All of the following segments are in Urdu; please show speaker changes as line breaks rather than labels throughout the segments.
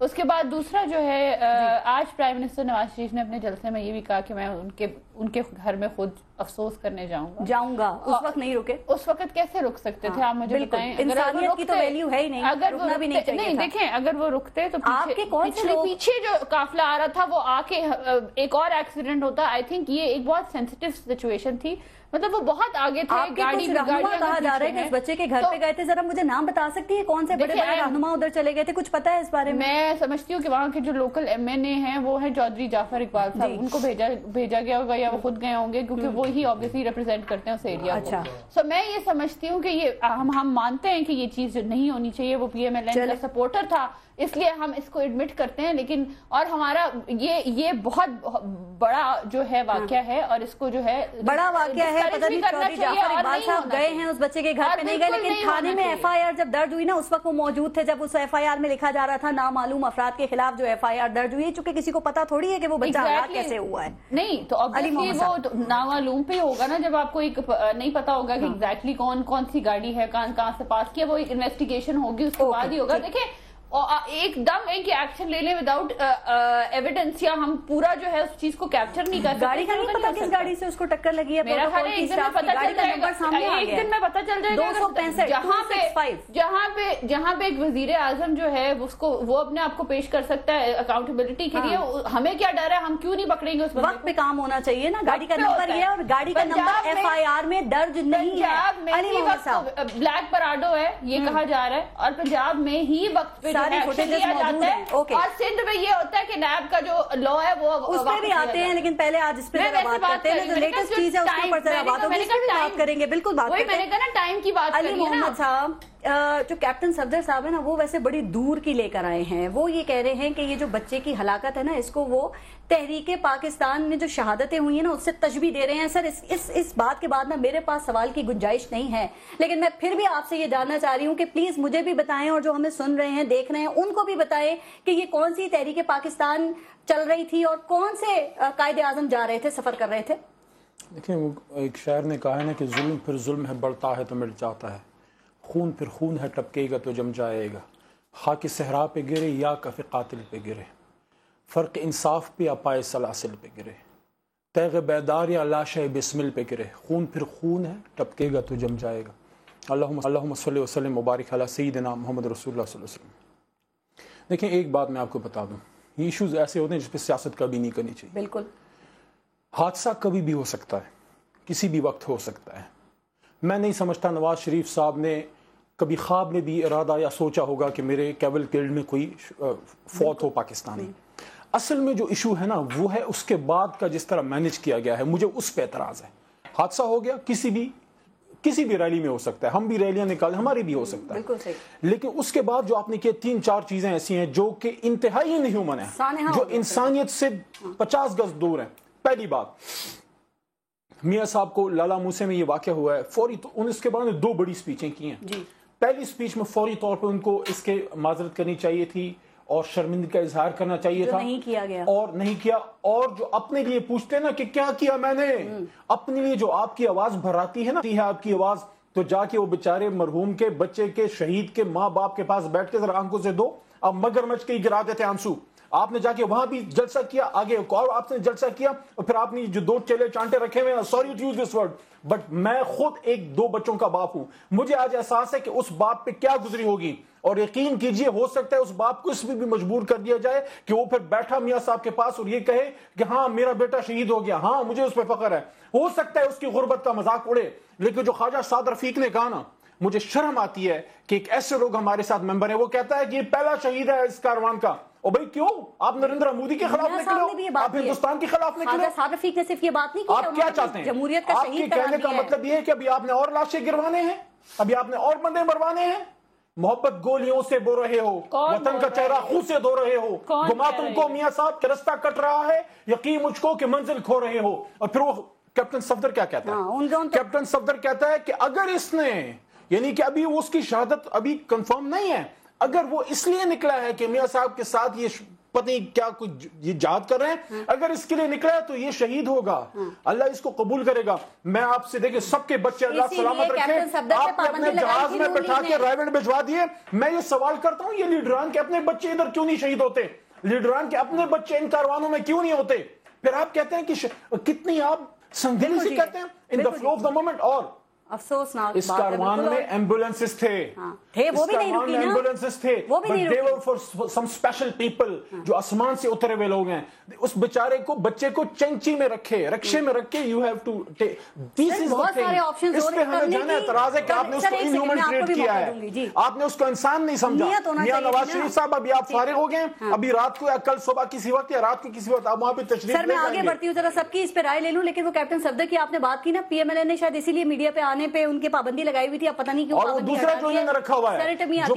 اس کے بعد دوسرا جو ہے آج پرائم منسٹر نواز شریف نے اپنے جلسے میں یہ بھی کہا کہ میں ان کے گھر میں خود افسوس کرنے جاؤں گا
اس وقت نہیں رکے.
اس وقت کیسے رک سکتے تھے آپ مجھے بتائیں؟
انسانیت کی تو ویلیو ہے ہی نہیں, رکنا بھی نہیں چاہیے تھا.
دیکھیں اگر وہ رکتے تو پیچھے جو قافلہ آ رہا تھا وہ آ کے ایک اور ایکسیڈنٹ ہوتا. آئی تھنک یہ ایک بہت سینسیٹیو سچویشن تھی, مطلب وہ بہت آگے تھے.
گاڑی کہا جا رہا ہے کہ اس بچے کے گھر پہ گئے تھے, ذرا مجھے نام بتا سکتی ہے کون سے بڑے بڑے رہنما ادھر چلے گئے تھے, کچھ پتا ہے اس بارے میں؟
میں سمجھتی ہوں کہ وہاں کے جو لوکل MNA ہیں وہ ہیں چودھری جعفر اقبال صاحب, ان کو بھیجا گیا ہوگا یا وہ خود گئے ہوں گے کیونکہ وہی obviously ریپرزینٹ کرتے ہیں اس ایریا کو. سو میں یہ سمجھتی ہوں کہ یہ ہم مانتے ہیں کہ یہ چیز نہیں ہونی چاہیے, وہ PMLN کا سپورٹر تھا اس لیے ہم اس کو ایڈمٹ کرتے ہیں, لیکن اور ہمارا یہ بہت بڑا جو ہے واقعہ ہے اور اس کو جو ہے
بڑا واقعہ ہے. پتہ نہیں چودھری جعفر اقبال صاحب گئے ہیں اس بچے کے گھر پہ نہیں گئے, لیکن تھانے میں FIR جب درج ہوئی نا اس وقت وہ موجود تھے جب اس FIR میں لکھا جا رہا تھا نامعلوم افراد کے خلاف جو FIR درج ہوئی ہے, چونکہ کسی کو پتا تھوڑی ہے کہ وہ بچہ ہلاک کیسے ہوا ہے.
نہیں تو obviously وہ نامعلوم پہ ہوگا نا, جب آپ کو نہیں پتا ہوگا کہ ایگزیکٹلی کون سی گاڑی ہے کہاں سے پاس کیا, وہ ایک انویسٹیگیشن ہوگی اس کے بعد ہی ہوگا. دیکھیں ایک دم ایک ایکشن لے لیں وداؤٹ ایویڈنس یا ہم پورا جو ہے اس چیز کو کیپچر نہیں کر سکتے.
گاڑی کا نہیں پتا کس گاڑی سے اس کو ٹکر لگی ہے,
میرا خیال ہے ایک دن میں پتا چل جائے گا, ایک دن میں پتا چل جائے گا.
265
جہاں پہ ایک وزیر اعظم جو ہے وہ اپنے آپ کو پیش کر سکتا ہے اکاؤنٹیبلٹی کے لیے, ہمیں کیا ڈر ہے, ہم کیوں نہیں پکڑیں گے اس
وقت پہ کام ہونا چاہیے نا. گاڑی کا نمبر یہ ہے اور گاڑی کا نمبر FIR میں درج نہیں ہے.
بلیک پراڈو ہے یہ کہا جا رہا ہے, اور پنجاب میں ہی وقت پہ اور سندھ میں یہ ہوتا ہے کہ نیب کا جو لا ہے وہ
اس پہ بھی آتے ہیں, لیکن پہلے آج اس پہ بات کرتے ہیں. جو لیٹسٹ چیز ہے اس کے اوپر ذرا بات ہوگی, اس پہ بھی بات کریں گے. بالکل بات کریں گے.
میں نے کہا نا ٹائم کی بات.
علی محمد صاحب جو کیپٹن صفدر صاحب ہے نا, وہ ویسے بڑی دور کی لے کر آئے ہیں. وہ یہ کہہ رہے ہیں کہ یہ جو بچے کی ہلاکت ہے نا, اس کو وہ تحریک پاکستان میں جو شہادتیں ہوئی ہیں نا اس سے تشبیہ دے رہے ہیں. سر اس بات کے بعد نا میرے پاس سوال کی گنجائش نہیں ہے, لیکن میں پھر بھی آپ سے یہ جاننا چاہ رہی ہوں کہ پلیز مجھے بھی بتائیں اور جو ہمیں سن رہے ہیں دیکھ رہے ہیں ان کو بھی بتائیں کہ یہ کون سی تحریک پاکستان چل رہی تھی اور کون سے قائد اعظم جا رہے تھے, سفر کر رہے تھے.
دیکھیں ایک شاعر نے کہا ہے نا کہ ظلم پھر ظلم ہے, بڑھتا ہے تو مٹ جاتا ہے, خون پھر خون ہے ٹپکے گا تو جم جائے گا, خاک صحرا پہ گرے یا کف قاتل پہ گرے, فرق انصاف پہ یا پائے سلاسل پہ گرے, تیغ بیدار یا لاش بسمل پہ گرے, خون پھر خون ہے ٹپکے گا تو جم جائے گا. اللہم صلی وسلم مبارک علی سیدنا محمد رسول اللہ صلی اللہ علیہ وسلم. دیکھیں ایک بات میں آپ کو بتا دوں, یہ ایشوز ایسے ہوتے ہیں جس پہ سیاست کبھی نہیں کرنی چاہیے.
بالکل.
حادثہ کبھی بھی ہو سکتا ہے, کسی بھی وقت ہو سکتا ہے. میں نہیں سمجھتا نواز شریف صاحب نے کبھی خواب میں بھی ارادہ یا سوچا ہوگا کہ میرے کیولکیلڈ میں کوئی فوت ہو پاکستانی. اصل میں جو ایشو ہے نا وہ ہے اس کے بعد کا جس طرح مینج کیا گیا ہے, مجھے اس پہ اعتراض ہے. حادثہ ہو گیا, کسی بھی ریلی میں ہو سکتا ہے, ہم بھی ریلیاں نکالیں, ہماری بھی ہو سکتا ہے, لیکن اس کے بعد جو آپ نے کیا 3-4 چیزیں ایسی ہیں جو کہ انتہائی نہیں ہیومن ہیں, جو انسانیت سے 50 گز دور ہیں. پہلی بات, میاں صاحب کو لالا موسے میں یہ واقعہ ہوا ہے, فوری اس کے بعد 2 بڑی سپیچیں کی ہیں. پہلی سپیچ میں فوری طور پہ ان کو اس کے معذرت کرنی چاہیے تھی اور شرمندگی کا اظہار کرنا چاہیے تھا,
نہیں کیا گیا
اور نہیں کیا. اور جو اپنے لیے پوچھتے نا کہ کیا کیا میں نے, اپنے لیے جو آپ کی آواز بھراتی ہے نا, آپ کی آواز, تو جا کے وہ بیچارے مرحوم کے بچے کے شہید کے ماں باپ کے پاس بیٹھ کے ذرا آنکھوں سے دو. اب مگرمچھ کے گرا دیتے آنسو. آپ نے جا کے وہاں بھی جلسہ کیا, آگے اور آپ نے جلسہ کیا, اور پھر آپ نے جو 2 چیلے چانٹے رکھے ہوئے ہیں, sorry to use this word, but میں خود 2 بچوں کا باپ ہوں. مجھے آج احساس ہے کہ اس باپ پہ کیا گزری ہوگی, اور یقین کیجئے ہو سکتا ہے اس باپ کو اس میں بھی مجبور کر دیا جائے کہ وہ پھر بیٹھا میاں صاحب کے پاس اور یہ کہے کہ ہاں میرا بیٹا شہید ہو گیا, ہاں مجھے اس پہ فخر ہے. ہو سکتا ہے اس کی غربت کا مذاق اڑے, لیکن جو خواجہ سعد رفیق نے کہا نا, مجھے شرم آتی ہے کہ ایک ایسے لوگ ہمارے ساتھ ممبر ہیں, وہ کہتا ہے کہ یہ پہلا شہید ہے اس کاروان کا. اور بھائی کیوں آپ نریندر مودی کے خلاف نکلے, آپ ہندوستان کے خلاف نکلے,
سعد رفیق نے صرف یہ بات نہیں کی,
آپ کیا چاہتے ہیں؟
جمہوریت کا
آپ کے کہنے کا مطلب یہ ہے کہ ابھی آپ نے اور لاشیں گروانے ہیں, ابھی آپ نے اور بندے مروانے ہیں. محبت گولیوں سے بو رہے ہو, وطن کا چہرہ خون سے دھو رہے ہو, گما تم کو میاں صاحب کے رستہ کٹ رہا ہے, یقین مجھ کو کہ منزل کھو رہے ہو. اور پھر وہ کیپٹن صفدر کیا کہتا ہے, کیپٹن صفدر کہتا ہے کہ اگر اس نے, یعنی کہ ابھی اس کی شہادت ابھی کنفرم نہیں ہے, اگر وہ اس لیے نکلا ہے کہ میاں صاحب کے ساتھ یہ پتہ نہیں کیا کچھ یہ جہاد کر رہے ہیں. اگر اس کے لیے نکلا ہے تو یہ شہید ہوگا, اللہ اس کو قبول کرے گا. میں آپ سے دیکھیں سب کے بچے اللہ سلامت رکھے. آپ نے اپنے جہاز میں بٹھا کے رائیونڈ بھجوا دیے. میں یہ سوال کرتا ہوں, یہ لیڈران کے اپنے بچے ادھر کیوں نہیں شہید ہوتے؟ لیڈران کے اپنے بچے ان کاروانوں میں کیوں نہیں ہوتے؟ پھر آپ کہتے ہیں کہ کتنی آپ سنگدلی سے کہتے ہیں in the flow of the moment. اور
افسوسناک
اس کاروان میں ایمبولینسز تھے,
وہ بھی نہیں رکی نا,
ایمبولینسز تھے,
وہ بھی نہیں
but they were for some special people جو آسمان سے اترے ہوئے لوگ ہیں. اس بیچارے کو بچے کو چنچی میں رکھے, رکشے میں رکھ کے you have to this is the thing. اس پہ ہمیں جانا اعتراض ہے کہ آپ نے اس کو انہیومن ٹریٹ کیا ہے, آپ نے اس کو انسان نہیں سمجھا. میاں نواز شریف صاحب ابھی آپ فارغ ہو گئے, ابھی رات کو یا کل صبح کسی وقت یا رات کو کسی وقت آپ وہاں پہ تشریف
سر میں آگے بڑھتی ہوں, ذرا سب کی اس پہ رائے لے لوں. لیکن وہ کیپٹن صفدر کی آپ نے بات کی نا, پی ایم ایل اے نے شاید اسی لیے میڈیا پہ آنے پہ ان کی پابندی لگائی ہوئی تھی, اب پتہ نہیں کیوں.
اور وہ دوسرا جو انہوں نے رکھا ہوا ہے, جو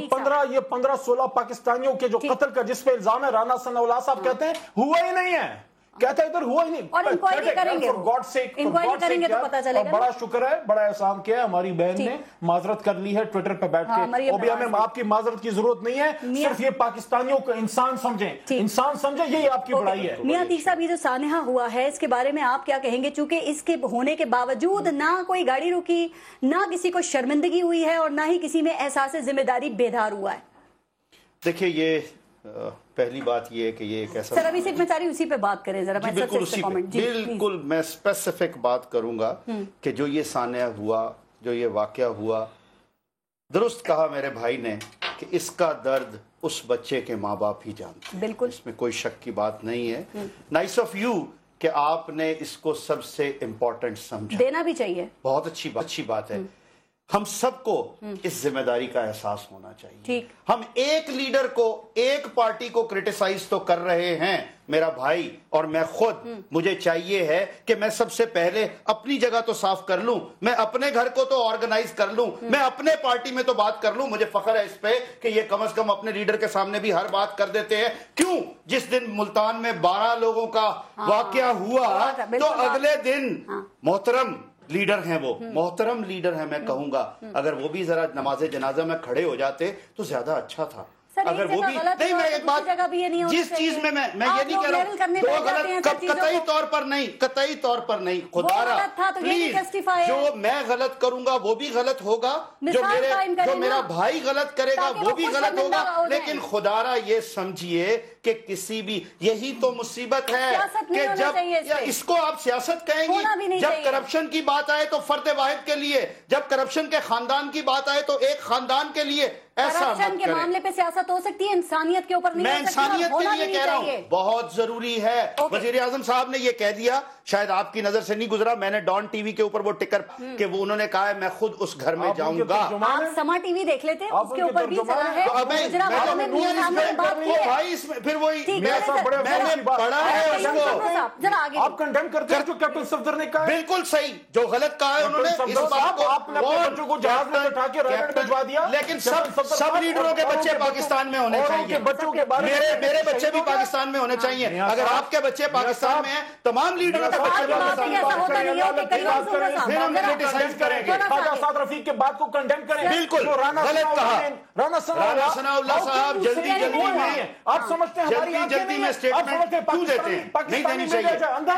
15-16 پاکستانیوں کے جو قتل کا جس پہ الزام ہے, رانا ثناء اللہ صاحب کہتے ہیں ہوا ہی نہیں ہے, کہتا ہے ادھر ہوا ہی نہیں.
اور انکوائری کریں گے, انکوائری کریں گے تو پتہ چلے گا.
بڑا شکر ہے, بڑا احسان کیا ہے, ہماری بہن نے معذرت کر لی ہے ٹویٹر پہ بیٹھ کے. وہ بھی ہمیں آپ کی معذرت کی ضرورت نہیں ہے, صرف یہ پاکستانیوں کو انسان سمجھیں, انسان سمجھیں, یہی آپ کی بڑائی ہے.
میاں عتیق صاحب, یہ جو سانحہ ہوا ہے اس کے بارے میں آپ کیا کہیں گے؟ چونکہ اس کے ہونے کے باوجود نہ کوئی گاڑی رکی, نہ کسی کو شرمندگی ہوئی ہے, اور نہ ہی کسی میں احساس ذمہ داری بیدار ہوا ہے.
دیکھیں یہ پہلی بات یہ ہے کہ یہ ایک ایسا,
سر ابھی صرف میں چاہ رہی اسی پہ بات کریں ذرا.
بالکل میں اسپیسیفک بات کروں گا کہ جو یہ سانحہ ہوا, جو یہ واقعہ ہوا, درست کہا میرے بھائی نے کہ اس کا درد اس بچے کے ماں باپ ہی جانتے ہیں.
بالکل,
اس میں کوئی شک کی بات نہیں ہے. نائس آف یو کہ آپ نے اس کو سب سے امپورٹنٹ سمجھا,
دینا بھی چاہیے,
بہت اچھی بات ہے. ہم سب کو اس ذمہ داری کا احساس ہونا چاہیے. ہم ایک لیڈر کو, ایک پارٹی کو کرٹیسائز تو کر رہے ہیں, میرا بھائی اور میں خود, مجھے چاہیے ہے کہ میں سب سے پہلے اپنی جگہ تو صاف کر لوں, میں اپنے گھر کو تو آرگنائز کر لوں, میں اپنے پارٹی میں تو بات کر لوں. مجھے فخر ہے اس پہ کہ یہ کم از کم اپنے لیڈر کے سامنے بھی ہر بات کر دیتے ہیں. کیوں؟ جس دن ملتان میں 12 لوگوں کا واقعہ ہوا تو اگلے دن محترم لیڈر ہیں, وہ محترم لیڈر ہیں, میں کہوں گا اگر وہ بھی ذرا نماز جنازہ میں کھڑے ہو جاتے تو زیادہ اچھا تھا. اگر وہ بھی نہیں, میں ایک بات, جس چیز میں یہ نہیں کہہ رہا ہوں دو غلط, قطعی طور پر نہیں, قطعی طور پر نہیں, خدا را پلیز, جو میں غلط کروں گا وہ بھی غلط ہوگا, جو میرا بھائی غلط کرے گا وہ بھی غلط ہوگا, لیکن خدا را یہ سمجھیے کہ کسی بھی, یہی تو مصیبت ہے کہ جب اس کو آپ سیاست کہیں گی, جب کرپشن کی بات آئے تو فرد واحد کے لیے, جب کرپشن کے خاندان کی بات آئے تو ایک خاندان کے لیے, ایسا
کرپشن کے معاملے پہ سیاست ہو سکتی ہے, انسانیت کے اوپر نہیں.
میں انسانیت کے لیے کہہ رہا ہوں, بہت ضروری ہے. وزیر اعظم صاحب نے یہ کہہ دیا, شاید آپ کی نظر سے نہیں گزرا, میں نے ڈان ٹی وی کے اوپر وہ ٹکر کہ وہ انہوں نے کہا ہے میں خود اس گھر میں جاؤں گا.
آپ سما ٹی وی دیکھ لیتے, اس کے اوپر بھی چلا ہے,
پھر وہی میں نے پڑھا ہے اس کو.
آپ کنڈیم کرتے ہیں جو کیپٹن صفدر نے کہا,
بالکل صحیح, جو غلط کہا ہے انہوں نے, اس بات کو
آپ نے اپنے بچوں کو جہاز میں بٹھا کے رائیونڈ بھجوا دیا.
لیکن سب لیڈروں کے بچے پاکستان میں ہونے چاہیے, میرے بچے بھی پاکستان میں ہونے چاہیے. اگر آپ کے بچے پاکستان میں ہیں, تمام لیڈروں کے بچے
اسد رفیق کے بات کو کنڈیم کریں.
بالکل غلط کہا, رانا ثناء اللہ صاحب جلدی میں,
آپ سمجھتے ہیں
جلدی میں اسٹیٹمنٹ کیوں دیتے ہیں, نہیں دینی چاہیے.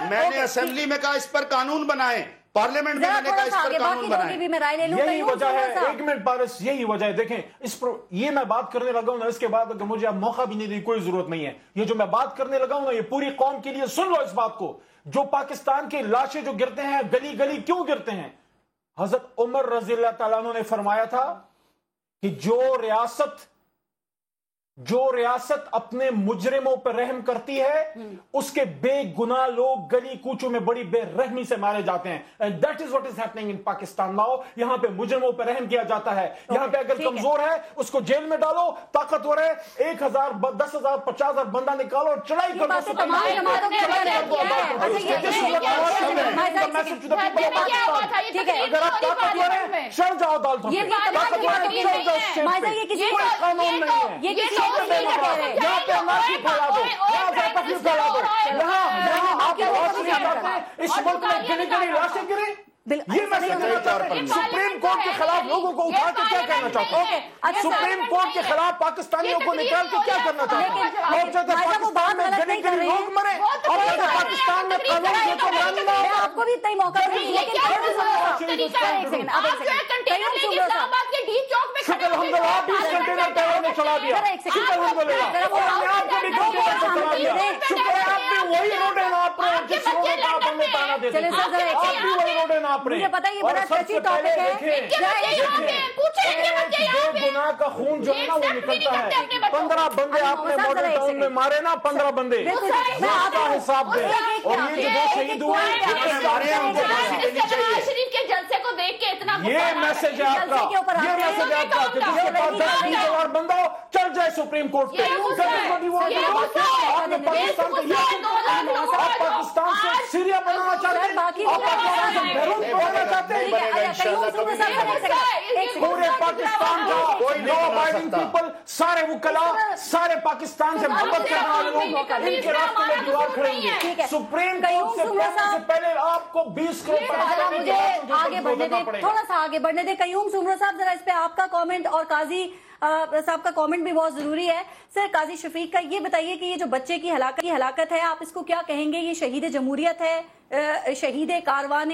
میں نے اسمبلی میں کہا اس پر قانون بنائیں, پارلیمنٹ میں نے کہا اس پر قانون بنائیں.
یہی وجہ ہے, ایک منٹ پارس, یہی وجہ ہے. دیکھیں اس پر یہ میں بات کرنے لگا ہوں نا, اس کے بعد اگر مجھے اب موقع بھی نہیں دی, کوئی ضرورت نہیں ہے. یہ جو میں بات کرنے لگا ہوں نا, یہ پوری قوم کے لیے, سن لو اس بات کو. جو پاکستان کی لاشیں جو گرتے ہیں گلی گلی کیوں گرتے ہیں, حضرت عمر رضی اللہ تعالیٰ عنہ نے فرمایا تھا کہ جو ریاست اپنے مجرموں پر رحم کرتی ہے, اس کے بے گناہ لوگ گلی کوچوں میں بڑی بے رحمی سے مارے جاتے ہیں. And that is what is happening in Pakistan now. یہاں پہ مجرموں پر رحم کیا جاتا ہے. یہاں پہ اگر کمزور ہے اس کو جیل میں ڈالو, طاقتور ہے 1000 10,000 50,000 بندہ نکالو اور چڑھائی کرو. اگر آپ طاقتور ہیں چڑھ جاؤ عدالتوں پہ, قانون نہیں ہے. یہاں پہ لاشی پھیلا دو, یہاں پہ تفریح پھیلا دو, یہاں آپ اس ملک میں گلی گلی لاشیں گریں, یہ میں سپریم کورٹ کے خلاف لوگوں کو اٹھا کے کیا کہنا چاہتا ہوں؟ سپریم کورٹ کے خلاف پاکستانیوں کو نکال کے کیا کرنا چاہتا ہوں؟ اور جب پاکستان میں گلی گلی لوگ مرے اور جب پاکستان میں قانون کے تو ماننا
میں آپ کو بھی اتنا ہی موقع دوں گی، لیکن
شکر الحمدللہ آپ 20 کنٹینر ٹیرر نے چلا دیا، شکر الحمدللہ آپ کو بھی کنٹینر چلا دیا، شکر ہے آپ بھی وہی روڈیں ناپ رہے ہیں جس روڈیں کا آپ ہمیں تانا دیتے ہیں، آپ بھی وہی روڈیں ناپ رہے ہیں۔
مجھے پتا یہ بڑا ٹچی ٹاپک ہے،
بے گناہ کا خون جو ہے نا وہ نکلتا ہے۔ 15 بندے آپ نے ماڈل ٹاؤن میں مارے نا، 15 بندے، وہ آپ کا حساب دیں، اور یہ جو 2 شہید ہوئے
شریف کے جلسے کو دیکھ کے اتنا
یہ میسج ہے آپ کا، یہ میسج ہے آپ کا کہ جس کے پاس 10-20 ہزار بندہ ہو چل جائے سپریم کورٹ پہ۔ آپ نے پاکستان کو آپ پاکستان سے سیریا بنانا چاہتے ہیں، آپ پاکستان سے بیرون بنانا چاہتے ہیں۔ پورے پاکستان کا لا ابائڈنگ پیپل، سارے وکلا، سارے پاکستان سے محبت کرنے والے لوگ ان کے راستے میں دیوار کھڑے ہوں گے۔ سپریم کورٹ سے پہلے آپ کو 20 کروڑ
مجھے آگے بڑھنے دیں، تھوڑا سا آگے بڑھنے دیں۔ قیوم سمرو صاحب ذرا اس پہ آپ کا کامنٹ اور قاضی صاحب کا کامنٹ بھی بہت ضروری ہے۔ سر قاضی شفیق کا یہ بتائیے کہ یہ جو بچے کی ہلاکت ہے آپ اس کو کیا کہیں گے؟ یہ شہید جمہوریت ہے، شہید کاروان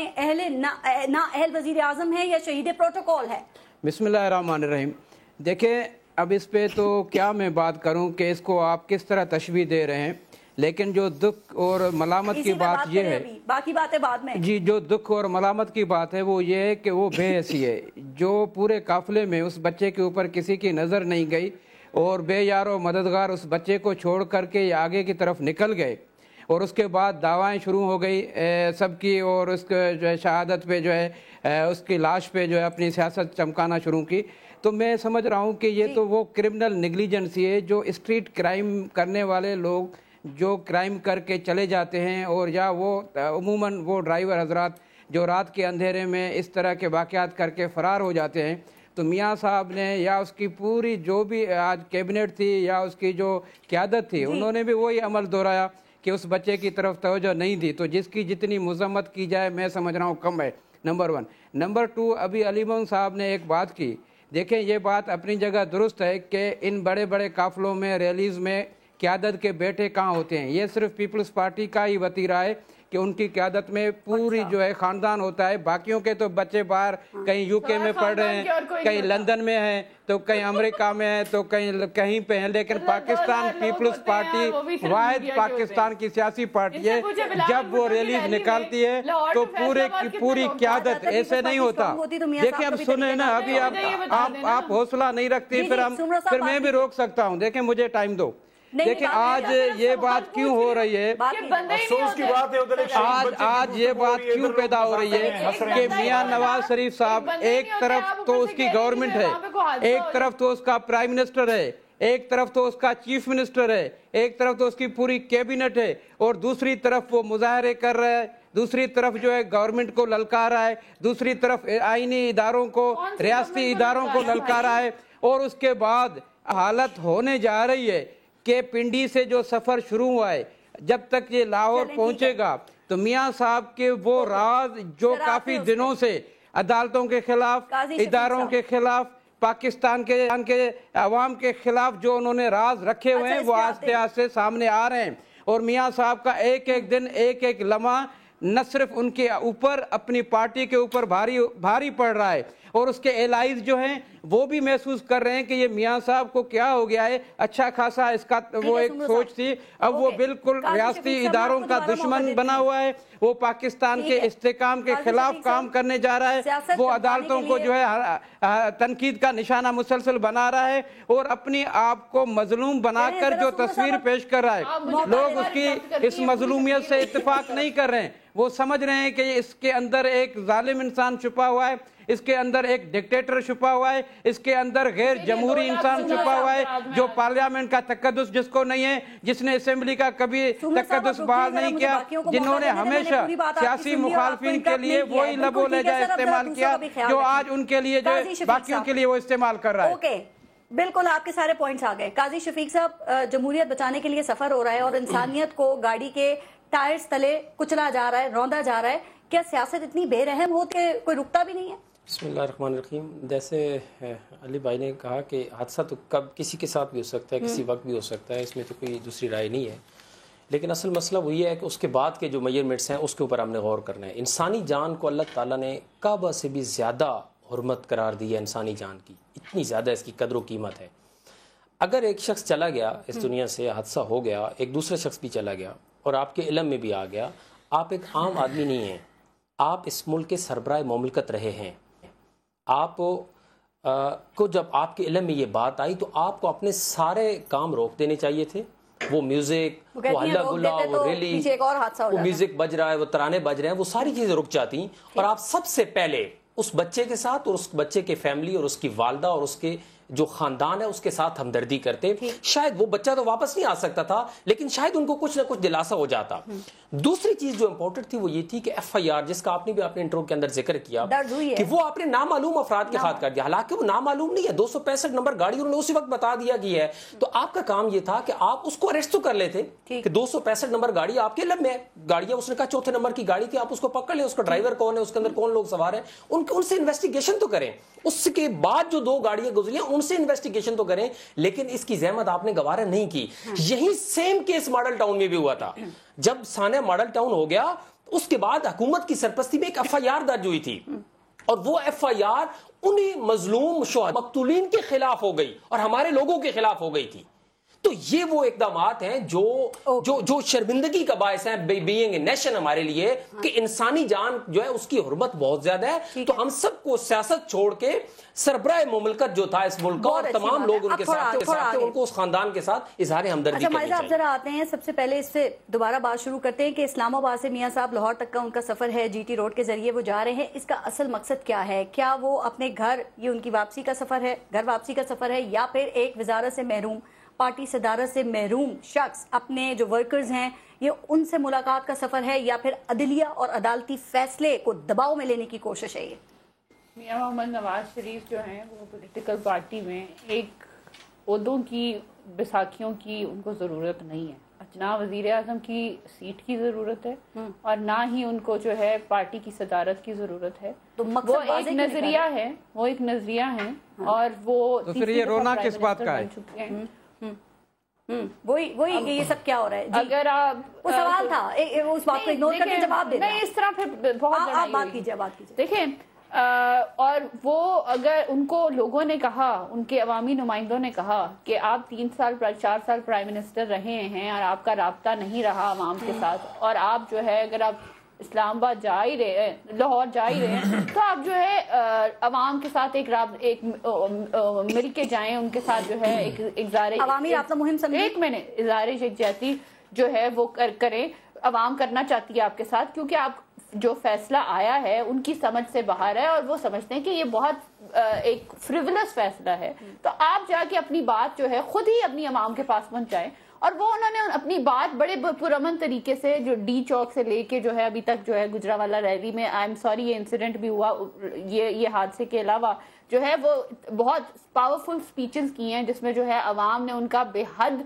نااہل وزیر اعظم ہے، یا شہید پروٹوکول ہے؟
بسم اللہ الرحمن الرحیم۔ دیکھیں اب اس پہ تو کیا میں بات کروں کہ اس کو آپ کس طرح تشبیہ دے رہے ہیں، لیکن جو دکھ اور ملامت کی بات یہ ہے،
باقی باتیں بعد میں
جی، جو دکھ اور ملامت کی بات ہے وہ یہ ہے کہ وہ بے حسی ہے، جو پورے قافلے میں اس بچے کے اوپر کسی کی نظر نہیں گئی اور بے یار و مددگار اس بچے کو چھوڑ کر کے آگے کی طرف نکل گئے، اور اس کے بعد دعوائیں شروع ہو گئی سب کی، اور اس کے جو ہے شہادت پہ جو ہے اس کی لاش پہ جو ہے اپنی سیاست چمکانا شروع کی۔ تو میں سمجھ رہا ہوں کہ یہ تو وہ کرمنل نیگلیجنسی ہے جو اسٹریٹ کرائم کرنے والے لوگ جو کرائم کر کے چلے جاتے ہیں، اور یا وہ عموماً وہ ڈرائیور حضرات جو رات کے اندھیرے میں اس طرح کے واقعات کر کے فرار ہو جاتے ہیں۔ تو میاں صاحب نے یا اس کی پوری جو بھی آج کیبنٹ تھی یا اس کی جو قیادت تھی، انہوں نے بھی وہی عمل دہرایا کہ اس بچے کی طرف توجہ نہیں دی، تو جس کی جتنی مذمت کی جائے میں سمجھ رہا ہوں کم ہے، نمبر 1۔ نمبر 2، ابھی علی مومن صاحب نے ایک بات کی، دیکھیں یہ بات اپنی جگہ درست ہے کہ ان بڑے بڑے قافلوں میں ریلیز میں قیادت کے بیٹے کہاں ہوتے ہیں؟ یہ صرف پیپلز پارٹی کا ہی وتیرہ ہے کہ ان کی قیادت میں پوری جو ہے خاندان ہوتا ہے، باقیوں کے تو بچے باہر کہیں یو کے میں پڑھ رہے ہیں، کہیں لندن میں ہیں، تو کہیں امریکہ میں ہیں، تو کہیں پہ ہیں، لیکن پاکستان پیپلز پارٹی واحد پاکستان کی سیاسی پارٹی ہے۔ جب وہ ریلیز نکالتی ہے تو پورے کی پوری قیادت ایسے نہیں ہوتا۔ دیکھیں اب سنیں نا، ابھی آپ حوصلہ نہیں رکھتی، پھر میں بھی روک سکتا ہوں، دیکھیں مجھے ٹائم دو۔ دیکھیں آج یہ بات کیوں ہو رہی ہے،
افسوس کی بات ہے،
آج یہ بات کیوں پیدا ہو رہی ہے کہ میاں نواز شریف صاحب ایک طرف تو اس کی گورنمنٹ ہے، ایک طرف تو اس کا پرائم منسٹر ہے، ایک طرف تو اس کا چیف منسٹر ہے، ایک طرف تو اس کی پوری کیبنٹ ہے، اور دوسری طرف وہ مظاہرے کر رہا ہے، دوسری طرف جو ہے گورنمنٹ کو للکار رہا ہے، دوسری طرف آئینی اداروں کو، ریاستی اداروں کو للکار رہا ہے، اور اس کے بعد حالت ہونے جا رہی ہے کہ پنڈی سے جو سفر شروع ہوا ہے جب تک یہ لاہور پہنچے گا تو میاں صاحب کے وہ راز جو کافی دنوں سے عدالتوں کے خلاف، اداروں کے خلاف، پاکستان کے عوام کے خلاف جو انہوں نے راز رکھے ہوئے ہیں وہ آہستہ آہستہ سامنے آ رہے ہیں، اور میاں صاحب کا ایک ایک دن، ایک ایک لمحہ نہ صرف ان کے اوپر، اپنی پارٹی کے اوپر بھاری پڑ رہا ہے، اور اس کے الائز جو ہیں وہ بھی محسوس کر رہے ہیں کہ یہ میاں صاحب کو کیا ہو گیا ہے۔ اچھا خاصا اس کا وہ ایک سوچ تھی، اب وہ بالکل ریاستی اداروں کا دشمن بنا ہوا ہے، وہ پاکستان کے استحکام کے خلاف کام کرنے جا رہا ہے، وہ عدالتوں کو جو ہے تنقید کا نشانہ مسلسل بنا رہا ہے، اور اپنی آپ کو مظلوم بنا کر جو تصویر پیش کر رہا ہے، لوگ اس کی اس مظلومیت سے اتفاق نہیں کر رہے ہیں، وہ سمجھ رہے ہیں کہ اس کے اندر ایک ظالم انسان چھپا ہوا ہے، اس کے اندر ایک ڈکٹیٹر چھپا ہوا ہے، اس کے اندر غیر جمہوری انسان چھپا ہوا ہے جو پارلیمنٹ کا تقدس جس کو نہیں ہے، جس نے اسمبلی کا کبھی تقدس بحال نہیں کیا، جنہوں نے ہمیشہ سیاسی مخالفین کے لیے وہی لب و لہجہ استعمال کیا جو آج ان کے لیے جو باقیوں کے لیے وہ استعمال کر رہا ہے۔
بالکل آپ کے سارے پوائنٹس آ گئے۔ قاضی شفیق صاحب، جمہوریت بچانے کے لیے سفر ہو رہا ہے اور انسانیت کو گاڑی کے ٹائرز تلے کچلا جا رہا ہے، روندا جا رہا ہے، کیا سیاست اتنی بے رحم ہو کہ کوئی رکتا بھی نہیں ہے؟
بسم اللہ الرحمن الرحیم. جیسے علی بھائی نے کہا کہ حادثہ تو کب کسی کے ساتھ بھی ہو سکتا ہے، کسی وقت بھی ہو سکتا ہے، اس میں تو کوئی دوسری رائے نہیں ہے. لیکن اصل مسئلہ وہی ہے کہ اس کے بعد کے جو میجرمنٹس ہیں اس کے اوپر ہم نے غور کرنا ہے. انسانی جان کو اللہ تعالیٰ نے کعبہ سے بھی زیادہ حرمت قرار دی ہے. انسانی جان کی اتنی زیادہ اس کی قدر و قیمت ہے. اگر ایک شخص چلا گیا اس دنیا سے، حادثہ ہو گیا، ایک دوسرا شخص بھی چلا گیا اور آپ کے علم میں بھی آ گیا، آپ ایک عام آدمی نہیں ہیں، آپ اس ملک کے سربراہ مملکت رہے ہیں. آپ کو جب آپ کے علم میں یہ بات آئی تو آپ کو اپنے سارے کام روک دینے چاہیے تھے. وہ میوزک، وہ ہلا گلا، وہ ریلی، وہ میوزک بج رہا ہے، وہ ترانے بج رہے ہیں، وہ ساری چیزیں رک جاتی اور آپ سب سے پہلے اس بچے کے ساتھ اور اس بچے کے فیملی اور اس کی والدہ اور اس کے جو خاندان ہے اس کے ساتھ ہمدردی کرتے. شاید وہ بچہ تو واپس نہیں آ سکتا تھا لیکن شاید ان کو کچھ نہ کچھ دلاسا ہو جاتا. دوسری چیز جو امپورٹنٹ تھی وہ یہ تھی کہ ایف آئی آر، جس کا آپ نے بھی اپنے انٹرو کے اندر ذکر کیا کہ وہ آپ نے نامعلوم افراد کے ہاتھ کر دیا، حالانکہ وہ نامعلوم نہیں ہے. 265 نمبر گاڑی انہوں نے اسی وقت بتا دیا گیا ہے. تو آپ کا کام یہ تھا کہ آپ اس کو اریسٹ تو کر لیتے کہ 265 نمبر گاڑی آپ کے علم میں ہے، گاڑیاں اس نے کہا چوتھے نمبر کی گاڑی تھی، آپ اس کو پکڑ لیں، اس کا ڈرائیور کون ہے، اس کے اندر کون لوگ سوار ہیں، ان سے انویسٹیگیشن تو کریں. اس کے بعد جو 2 گاڑیاں گزری ہیں ان سے انویسٹیگیشن تو کریں. لیکن اس کی زحمت آپ نے گوارا نہیں کی. یہی سیم کیس ماڈل ٹاؤن میں بھی ہوا تھا. جب سانحہ ماڈل ٹاؤن ہو گیا اس کے بعد حکومت کی سرپرستی میں ایک ایف آئی آر درج ہوئی تھی اور وہ ایف آئی آر انہی مظلوم مقتولین کے خلاف ہو گئی اور ہمارے لوگوں کے خلاف ہو گئی تھی. تو یہ وہ اقدامات ہیں جو شرمندگی کا باعث ہیں بینگ اے نیشن ہمارے لیے کہ انسانی جان جو ہے اس کی حرمت بہت زیادہ ہے. تو ہم سب کو سیاست چھوڑ کے سربراہ مملکت جو تھا اس ملک کا اور تمام لوگ ان کے ساتھ ان کو اس خاندان کے ساتھ اظہار ہمدردی کرنی چاہیے.
آپ ذرا آتے ہیں، سب سے پہلے اس سے دوبارہ بات شروع کرتے ہیں کہ اسلام آباد سے میاں صاحب لاہور تک کا ان کا سفر ہے، جی ٹی روڈ کے ذریعے وہ جا رہے ہیں. اس کا اصل مقصد کیا ہے؟ کیا وہ اپنے گھر، یہ ان کی واپسی کا سفر ہے، گھر واپسی کا سفر ہے، یا پھر ایک وزارت سے محروم، پارٹی صدارت سے محروم شخص اپنے جو ورکرز ہیں یہ ان سے ملاقات کا سفر ہے، یا پھر عدلیہ اور عدالتی فیصلے کو دباؤ میں لینے کی کوشش ہے؟ یہ
میاں محمد نواز شریف جو ہیں وہ پولیٹیکل پارٹی میں ایک عہدوں کی، بیساکھیوں کی ان کو ضرورت نہیں ہے. نہ وزیر اعظم کی سیٹ کی ضرورت ہے اور نہ ہی ان کو جو ہے پارٹی کی صدارت کی ضرورت ہے.
تو
وہ ایک نظریہ ہے، وہ ایک نظریہ ہے اور وہ
پھر یہ رونا کس بات کا ہے؟
وہی کہ یہ سب کیا ہو رہا ہے.
اگر آپ
وہ سوال تھا اس بات کو اگنور کر کے جواب دینا.
نہیں، اس طرح پھر بہت
بات کیجیے.
دیکھیں، اور وہ اگر ان کو لوگوں نے کہا، ان کے عوامی نمائندوں نے کہا کہ آپ 3 سال 4 سال پرائم منسٹر رہے ہیں اور آپ کا رابطہ نہیں رہا عوام کے ساتھ، اور آپ جو ہے اگر آپ اسلام آباد جا ہی رہے ہیں، لاہور جا ہی رہے ہیں، تو آپ جو ہے عوام کے ساتھ ایک مل کے جائیں، ان کے ساتھ جو ہے ایک اظہار
عوامی رابطہ مہم سمجھیں.
ایک مہینے اظہار یکجہتی جو ہے وہ کریں. عوام کرنا چاہتی ہے آپ کے ساتھ، کیونکہ آپ جو فیصلہ آیا ہے ان کی سمجھ سے باہر ہے اور وہ سمجھتے ہیں کہ یہ بہت ایک فریولس فیصلہ ہے. تو آپ جا کے اپنی بات جو ہے خود ہی اپنی عوام کے پاس پہنچائیں. اور وہ انہوں نے اپنی بات بڑے پرامن طریقے سے، جو ڈی چوک سے لے کے جو ہے ابھی تک جو ہے گجرانوالہ ریلی میں، آئی ایم سوری یہ انسیڈنٹ بھی ہوا، یہ حادثے کے علاوہ جو ہے وہ بہت پاورفل سپیچز کی ہیں جس میں جو ہے عوام نے ان کا بے حد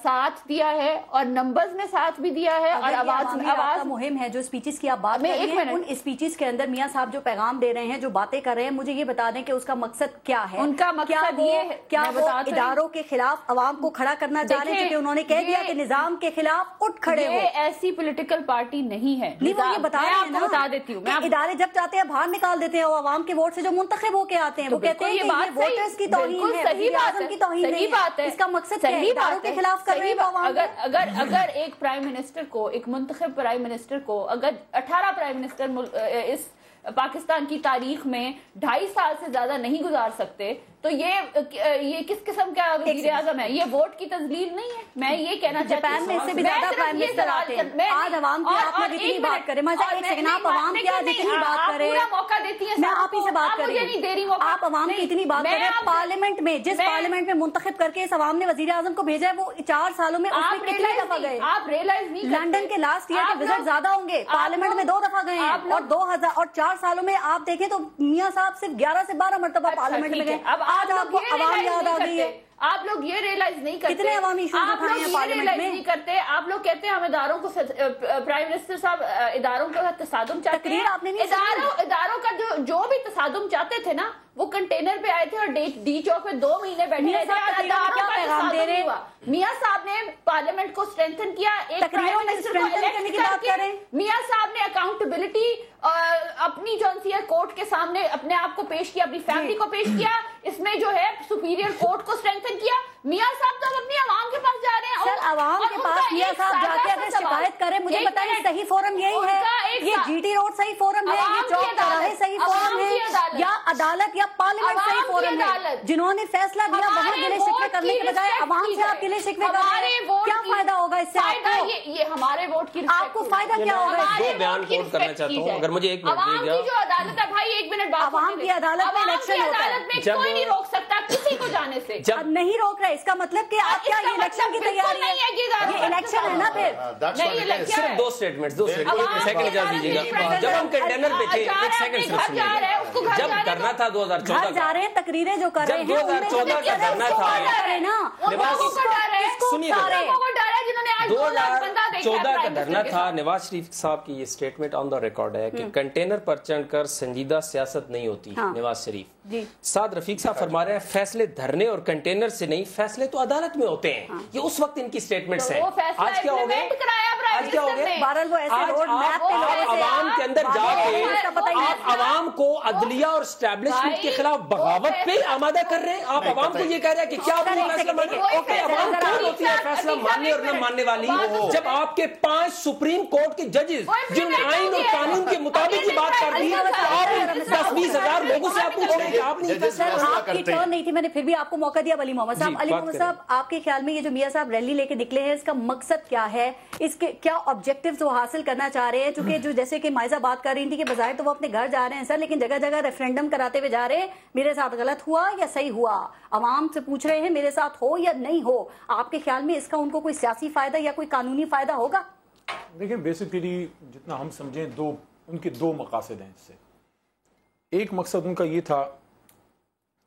ساتھ دیا ہے اور نمبرز میں ساتھ بھی دیا ہے. اور آواز
مہم ہے جو سپیچز کی آپ بات کر رہے ہیں، ان سپیچز کے اندر میاں صاحب جو پیغام دے رہے ہیں، جو باتیں کر رہے ہیں، مجھے یہ بتا دیں کہ اس کا مقصد کیا ہے.
ان کا مقصد یہ ہے
کیا وہ اداروں کے خلاف عوام کو کھڑا کرنا چاہ رہے ہیں، کیونکہ انہوں نے کہہ دیا کہ نظام کے خلاف اٹھ کھڑے ہو.
یہ ایسی پولیٹیکل پارٹی نہیں ہے.
نہیں، وہ یہ بتا رہے ہیں نا،
بتا دیتی ہوں میں،
ادارے جب چاہتے ہیں باہر نکال دیتے ہیں، وہ عوام کے ووٹ سے جو منتخب ہو کے آتے ہیں، وہ کہتے ہیں کہ یہ ووٹرز کی توہین ہے، وزیر اعظم کی توہین ہے. اس کا مقصد کیا ہے؟ اداروں کے خلاف کر رہے ہیں.
اگر ایک پرائم منسٹر کو، ایک منتخب پرائم منسٹر کو، اگر 18 پرائم منسٹر اس پاکستان کی تاریخ میں 2.5 سال سے زیادہ نہیں گزار سکتے، تو یہ کس قسم کا وزیر اعظم ہے؟ یہ ووٹ کی تذلیل نہیں ہے. میں یہ کہنا چاہتی ہوں
جاپان میں اس سے بھی زیادہ پرائم منسٹر آتے ہیں. آج عوام کی آپ نے جتنی بات کرے، ایک سیکنڈ، آپ عوام کی آج اتنی بات کرے،
موقع دیتی ہے،
میں آپ ہی سے بات کر رہی ہوں، آپ عوام کی اتنی بات کریں. پارلیمنٹ میں، جس پارلیمنٹ میں منتخب کر کے اس عوام نے وزیر اعظم کو بھیجا ہے، وہ 4 سالوں میں اس میں کتنی دفعہ گئے؟
آپ ریئلائز نہیں،
لندن کے لاسٹ ایئر کے وزٹ زیادہ ہوں گے، پارلیمنٹ میں 2 دفعہ گئے ہیں، اور 4 سالوں میں آپ دیکھیں تو میاں صاحب صرف 11 سے 12 مرتبہ پارلیمنٹ میں گئے. آج آپ کو عوام یاد آ گئی ہے.
آپ لوگ یہ ریئلائز نہیں کرتے,
کتنے عوامی ایشوز اٹھائے ہیں پارلیمنٹ میں,
نہیں کرتے. آپ لوگ کہتے ہیں ہم اداروں کو, پرائم منسٹر صاحب اداروں کا تصادم چاہتے ہیں. اداروں کا جو بھی تصادم چاہتے تھے نا وہ کنٹینر پہ آئے تھے اور ڈی چوک میں 2 مہینے بیٹھے تھے. میاں صاحب نے پارلیمنٹ کو اسٹرینتھن کیا, ایک پرائم منسٹر کو الیکٹ کر کے میاں صاحب نے اکاؤنٹیبلٹی اپنی جو سی کورٹ کے سامنے اپنے آپ کو پیش کیا, اپنی فیملی کو پیش کیا, اس میں جو ہے سپیریئر کورٹ کو اسٹرینتھن کیا. میاں صاحب تو اپنی عوام کے پاس جا رہے ہیں.
سر عوام کے پاس میاں صاحب جا کے اگر شکایت کریں, مجھے بتائیں صحیح فورم یہی ہے, یہ جی ٹی روڈ صحیح فورم ہے, یہ چوک چوراہے صحیح فورم ہے, یا عدالت یا پارلیمنٹ صحیح فورم ہے؟ جنہوں نے فیصلہ دیا وہاں گلے شکوے کرنے کے بجائے عوام سے آپ گلے شکوے کر رہے ہیں, کیا فائدہ ہوگا اس سے آپ کو؟
یہ ہمارے ووٹ کی
آپ کو فائدہ کیا ہوگا؟
دو بیان کوٹ کرنا چاہتا ہوں, اگر مجھے 1 منٹ دے گا.
جو عدالت ہے بھائی, 1 منٹ بات,
عوام کی عدالت میں الیکشن ہوتا ہے,
عدالت میں کوئی نہیں روک سکتا کسی کو جانے سے.
جب نہیں روک رہے اس کا مطلب کہ آپ کیا یہ الیکشن کی تیاری ہے, یہ الیکشن ہے نا پھر.
صرف 2 سٹیٹمنٹس, 2 سیکنڈ اجازت دیجیے گا. جب ہم کنٹینر پہ تھے, 1 سیکنڈ صرف سنیے, جب کرنا تھا 2014
جا رہے ہیں تقریریں جو کر رہے ہیں,
جب 2014 کا دھرنا تھا, 2014 کا دھرنا تھا, نواز شریف صاحب کی یہ سٹیٹمنٹ آن دا ریکارڈ ہے کہ کنٹینر پر چڑھ کر سنجیدہ سیاست نہیں ہوتی. نواز شریف سعد رفیق صاحب فرما رہے ہیں فیصلے دھرنے اور کنٹینر سے نہیں, فیصلے تو عدالت میں ہوتے ہیں. یہ اس وقت ان کی سٹیٹمنٹس ہیں. آج کیا ہو گئے, آج کیا ہو گئے, آپ عوام کے اندر جا کے آپ عوام کو عدلیہ اور اسٹیبلشمنٹ کے خلاف بغاوت پہ آمادہ کر رہے ہیں. آپ عوام کو یہ کہہ رہے ہیں کہ کیا آپ فیصلہ مانیں. عوام کون ہوتی ہے فیصلہ ماننے اور نہ ماننے والی؟ جب آپ کے 5 سپریم کورٹ کے ججز جنہوں نے آئین اور قانون کے مطابق یہ بات کر دی, آپ 10-20 ہزار لوگوں سے آپ پوچھ رہے ہیں کہ آپ نہیں
آپ کی ٹرن نہیں تھی, میں نے پھر بھی آپ کو موقع دیا. علی محمد صاحب, علی محمد صاحب, آپ کے خیال میں یہ جو میاں صاحب ریلی لے کے نکلے ہیں, اس کا مقصد کیا ہے, اس کے کیا آبجیکٹیوز وہ حاصل کرنا چاہ رہے ہیں؟ چونکہ جو جیسے کہ مائزہ بات کر رہی تھی کہ بظاہر تو وہ اپنے گھر جا رہے ہیں سر, لیکن جگہ جگہ ریفرینڈم کراتے ہوئے جا رہے ہیں, میرے ساتھ غلط ہوا یا صحیح ہوا, عوام سے پوچھ رہے ہیں میرے ساتھ ہو یا نہیں ہو. آپ کے خیال میں اس کا ان کو کوئی سیاسی فائدہ یا کوئی قانونی فائدہ ہوگا؟
دیکھیں بیسیکلی جتنا ہم سمجھیں ان کے 2 مقاصد ہیں اس سے. ایک مقصد ان کا یہ تھا